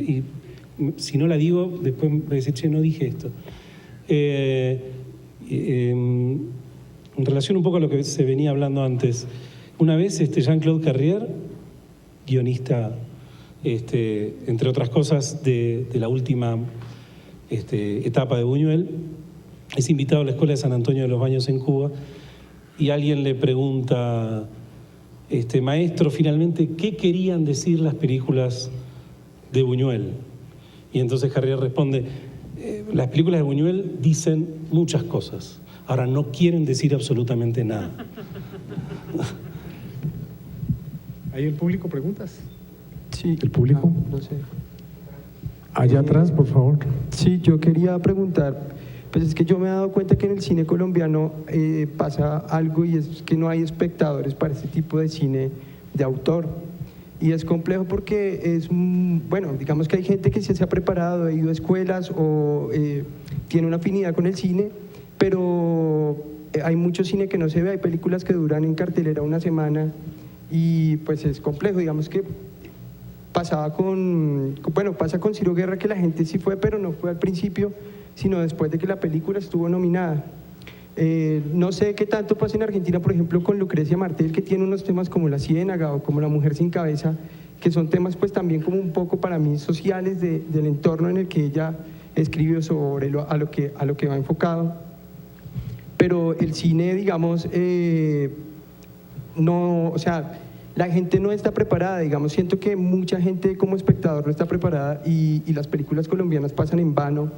y si no la digo, después me voy a decir, che, no dije esto. En relación un poco a lo que se venía hablando antes, una vez Jean-Claude Carrière, guionista, entre otras cosas, de la última etapa de Buñuel, es invitado a la Escuela de San Antonio de los Baños en Cuba, y alguien le pregunta, maestro, finalmente, ¿qué querían decir las películas de Buñuel? Y entonces Carrière responde, las películas de Buñuel dicen muchas cosas, ahora no quieren decir absolutamente nada. ¿Ahí el público preguntas? Sí. ¿El público? No sé. Allá atrás, por favor. Sí, yo quería preguntar, pues es que yo me he dado cuenta que en el cine colombiano pasa algo, y es que no hay espectadores para este tipo de cine de autor. Y es complejo porque bueno, digamos que hay gente que sí se ha preparado, ha ido a escuelas o tiene una afinidad con el cine, pero hay mucho cine que no se ve, hay películas que duran en cartelera una semana y pues es complejo. Digamos que pasa con Ciro Guerra, que la gente sí fue, pero no fue al principio, sino después de que la película estuvo nominada. No sé qué tanto pasa en Argentina, por ejemplo, con Lucrecia Martel, que tiene unos temas como La Ciénaga o como La Mujer sin cabeza, que son temas pues también como un poco para mí sociales del entorno en el que ella escribió sobre a lo que va enfocado. Pero el cine, digamos, no, o sea, la gente no está preparada, digamos, siento que mucha gente como espectador no está preparada y las películas colombianas pasan en vano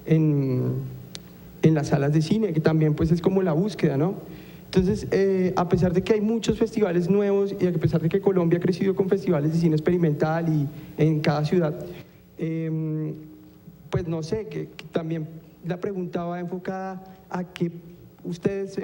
en las salas de cine, que también pues es como la búsqueda, ¿no? Entonces, a pesar de que hay muchos festivales nuevos y a pesar de que Colombia ha crecido con festivales de cine experimental y en cada ciudad, pues no sé, que también la pregunta va enfocada a que ustedes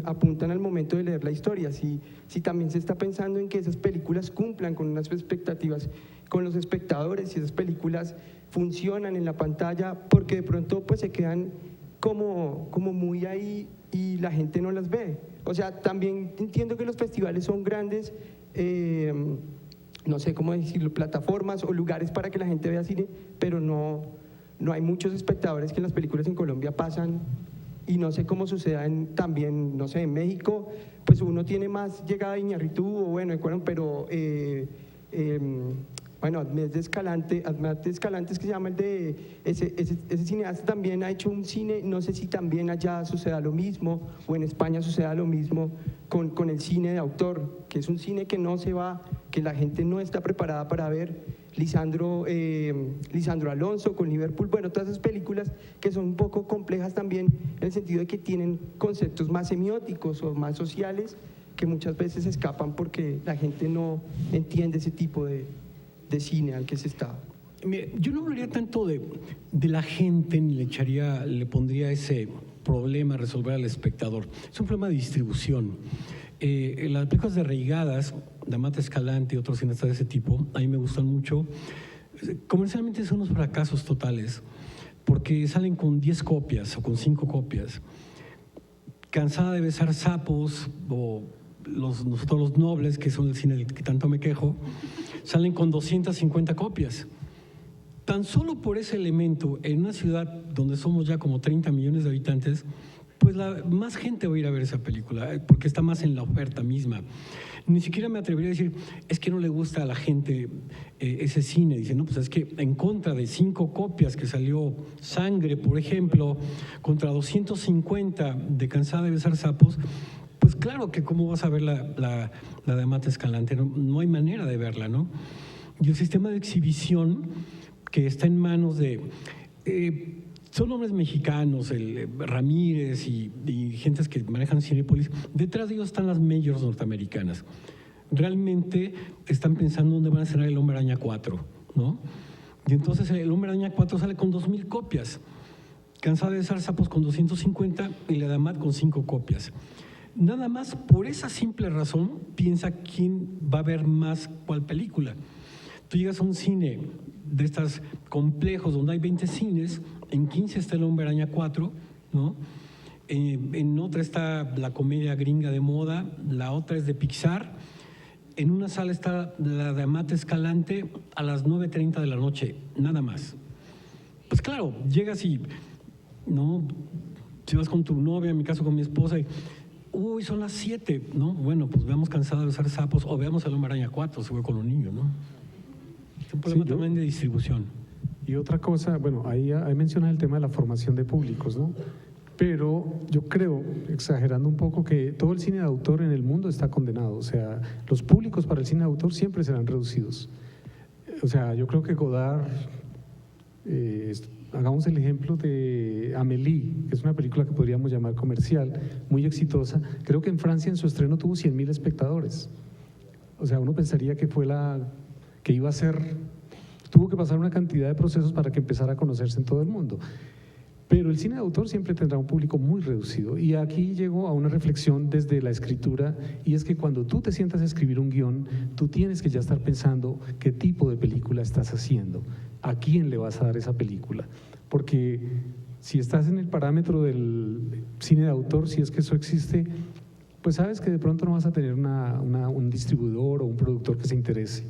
apuntan al momento de leer la historia, si también se está pensando en que esas películas cumplan con unas expectativas con los espectadores, si esas películas funcionan en la pantalla, porque de pronto pues se quedan como muy ahí y la gente no las ve. O sea, también entiendo que los festivales son grandes, no sé cómo decirlo, plataformas o lugares para que la gente vea cine, pero no hay muchos espectadores que en las películas en Colombia pasan, y no sé cómo suceda también, no sé, en México, pues uno tiene más llegada a Iñárritu o bueno, pero bueno, Admet Escalante, que se llama el de ese cineasta, también ha hecho un cine, no sé si también allá suceda lo mismo o en España suceda lo mismo con el cine de autor, que es un cine que no se va, que la gente no está preparada para ver. Lisandro Alonso con Liverpool, bueno, todas esas películas que son un poco complejas también en el sentido de que tienen conceptos más semióticos o más sociales que muchas veces escapan porque la gente no entiende ese tipo de cine al que se está. Yo no hablaría tanto de la gente ni le pondría ese problema a resolver al espectador. Es un problema de distribución. Las películas de Reigadas, de Amat Escalante y otros cineastas de ese tipo, a mí me gustan mucho. Comercialmente son unos fracasos totales, porque salen con 10 copias o con 5 copias. Cansada de besar sapos o nosotros los nobles, que son el cine del que tanto me quejo, salen con 250 copias. Tan solo por ese elemento, en una ciudad donde somos ya como 30 millones de habitantes, pues más gente va a ir a ver esa película, porque está más en la oferta misma. Ni siquiera me atrevería a decir, es que no le gusta a la gente ese cine. Dice, no, pues es que en contra de 5 copias que salió Sangre, por ejemplo, contra 250 de Cansada de besar sapos, pues claro que cómo vas a ver la de Amat Escalante, no hay manera de verla, ¿no? Y el sistema de exhibición que está en manos de... son hombres mexicanos, Ramírez y gentes que manejan Cinépolis. Detrás de ellos están las majors norteamericanas. Realmente están pensando dónde van a estrenar El Hombre Araña 4, ¿no? Y entonces El Hombre Araña 4 sale con 2,000 copias. Cansada de besar sapos con 250 y la de Amat con 5 copias. Nada más por esa simple razón piensa quién va a ver más cuál película. Tú llegas a un cine de estas complejos donde hay 20 cines, en 15 está El Hombre Araña 4, ¿no? En otra está la comedia gringa de moda, la otra es de Pixar. En una sala está la de Amat Escalante a las 9:30 de la noche, nada más. Pues claro, llegas y, ¿no? Si vas con tu novia, en mi caso con mi esposa, y uy, son las 7, ¿no? Bueno, pues veamos Cansada de besar sapos o veamos El Hombre Araña 4, se fue con los niños, ¿no? Es un problema también de distribución. Y otra cosa, bueno, ahí mencionas el tema de la formación de públicos, ¿no? Pero yo creo, exagerando un poco, que todo el cine de autor en el mundo está condenado. O sea, los públicos para el cine de autor siempre serán reducidos. O sea, yo creo que Godard, hagamos el ejemplo de Amélie, que es una película que podríamos llamar comercial, muy exitosa. Creo que en Francia en su estreno tuvo 100,000 espectadores. O sea, uno pensaría que que iba a ser, tuvo que pasar una cantidad de procesos para que empezara a conocerse en todo el mundo. Pero el cine de autor siempre tendrá un público muy reducido. Y aquí llego a una reflexión desde la escritura, y es que cuando tú te sientas a escribir un guión, tú tienes que ya estar pensando qué tipo de película estás haciendo, a quién le vas a dar esa película. Porque si estás en el parámetro del cine de autor, si es que eso existe, pues sabes que de pronto no vas a tener un distribuidor o un productor que se interese.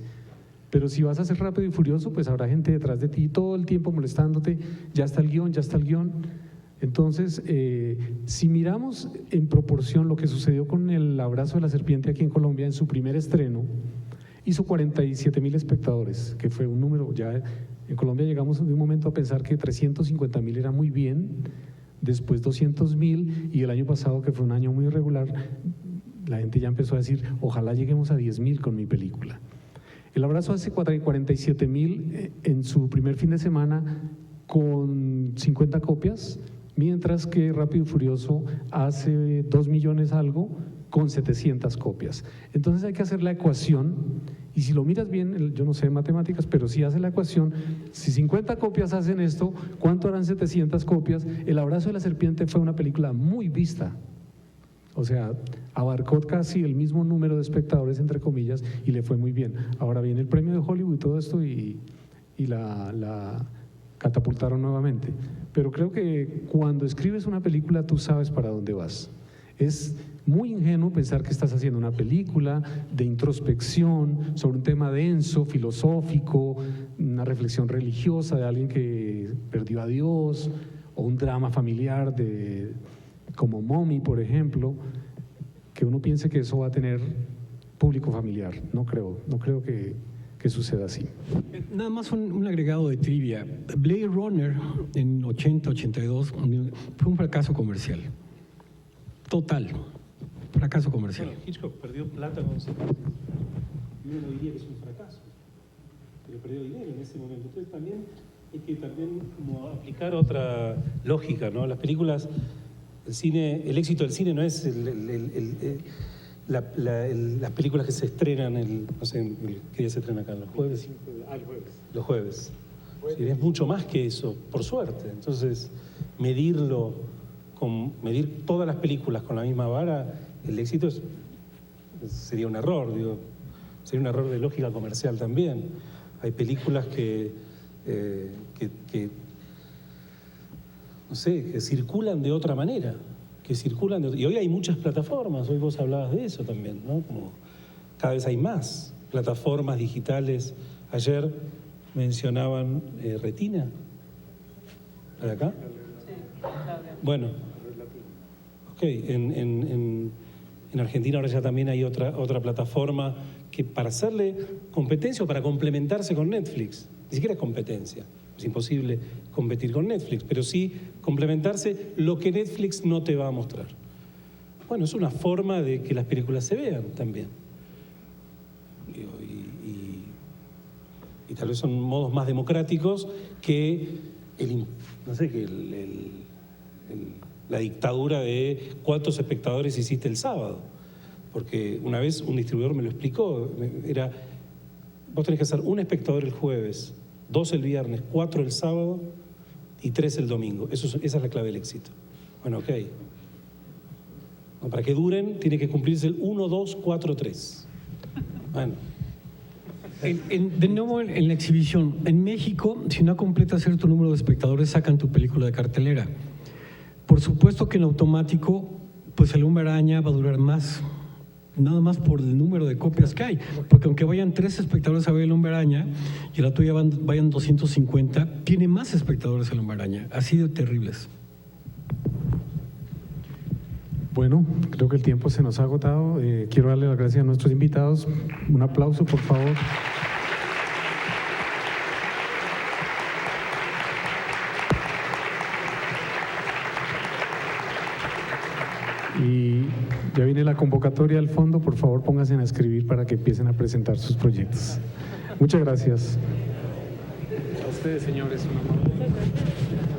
Pero si vas a ser Rápido y Furioso, pues habrá gente detrás de ti todo el tiempo molestándote, ya está el guión, Entonces, si miramos en proporción lo que sucedió con El abrazo de la serpiente aquí en Colombia en su primer estreno, hizo 47.000 espectadores, que fue un número, ya en Colombia llegamos de un momento a pensar que 350.000 era muy bien, después 200.000 y el año pasado, que fue un año muy irregular, la gente ya empezó a decir, ojalá lleguemos a 10.000 con mi película. El abrazo hace 47.000 en su primer fin de semana con 50 copias, mientras que Rápido y Furioso hace 2 millones algo con 700 copias. Entonces hay que hacer la ecuación, y si lo miras bien, yo no sé de matemáticas, pero si hace la ecuación, si 50 copias hacen esto, ¿cuánto harán 700 copias? El abrazo de la serpiente fue una película muy vista, o sea, abarcó casi el mismo número de espectadores, entre comillas, y le fue muy bien. Ahora viene el premio de Hollywood y todo esto, y la catapultaron nuevamente. Pero creo que cuando escribes una película tú sabes para dónde vas. Es muy ingenuo pensar que estás haciendo una película de introspección sobre un tema denso, filosófico, una reflexión religiosa de alguien que perdió a Dios, o un drama familiar como Mommy, por ejemplo, que uno piense que eso va a tener público familiar. No creo que suceda así. Nada más un agregado de trivia. Blade Runner en 82 fue un fracaso comercial. Total, fracaso comercial. Bueno, Hitchcock perdió plata con ese caso. Y uno no diría que es un fracaso, pero perdió dinero en ese momento. Entonces también hay que como aplicar otra lógica, ¿no? Las películas, el cine, el éxito del cine no es las películas que se estrenan, no sé, ¿qué día se estrena acá? ¿Los jueves? Los jueves. Sí, es mucho más que eso, por suerte. Entonces, medir todas las películas con la misma vara, el éxito sería un error, sería un error de lógica comercial también. Hay películas que no sé, que circulan de otra manera. Y hoy hay muchas plataformas, hoy vos hablabas de eso también, ¿no? Como cada vez hay más plataformas digitales. Ayer mencionaban Retina, ¿para acá? Bueno, ok, en Argentina ahora ya también hay otra plataforma que para hacerle competencia o para complementarse con Netflix, ni siquiera es competencia. Es imposible competir con Netflix, pero sí complementarse lo que Netflix no te va a mostrar. Bueno, es una forma de que las películas se vean también. Y tal vez son modos más democráticos que la dictadura de cuántos espectadores hiciste el sábado. Porque una vez un distribuidor me lo explicó, vos tenés que hacer un espectador el jueves, 2 el viernes, 4 el sábado y 3 el domingo. Esa es la clave del éxito. Bueno, ok. No, para que duren, tiene que cumplirse el 1, 2, 4, 3. Bueno. De nuevo, en la exhibición, en México, si no completa cierto número de espectadores, sacan tu película de cartelera. Por supuesto que en automático, pues El Hombre Araña va a durar más, nada más por el número de copias que hay, porque aunque vayan 3 espectadores a ver El Hombre Araña y la tuya vayan 250, tiene más espectadores El Hombre Araña, así de terribles. Bueno, creo que el tiempo se nos ha agotado. Quiero darle las gracias a nuestros invitados. Un aplauso, por favor. Y ya viene la convocatoria al fondo. Por favor, pónganse a escribir para que empiecen a presentar sus proyectos. Muchas gracias. A ustedes, señores. Una mano.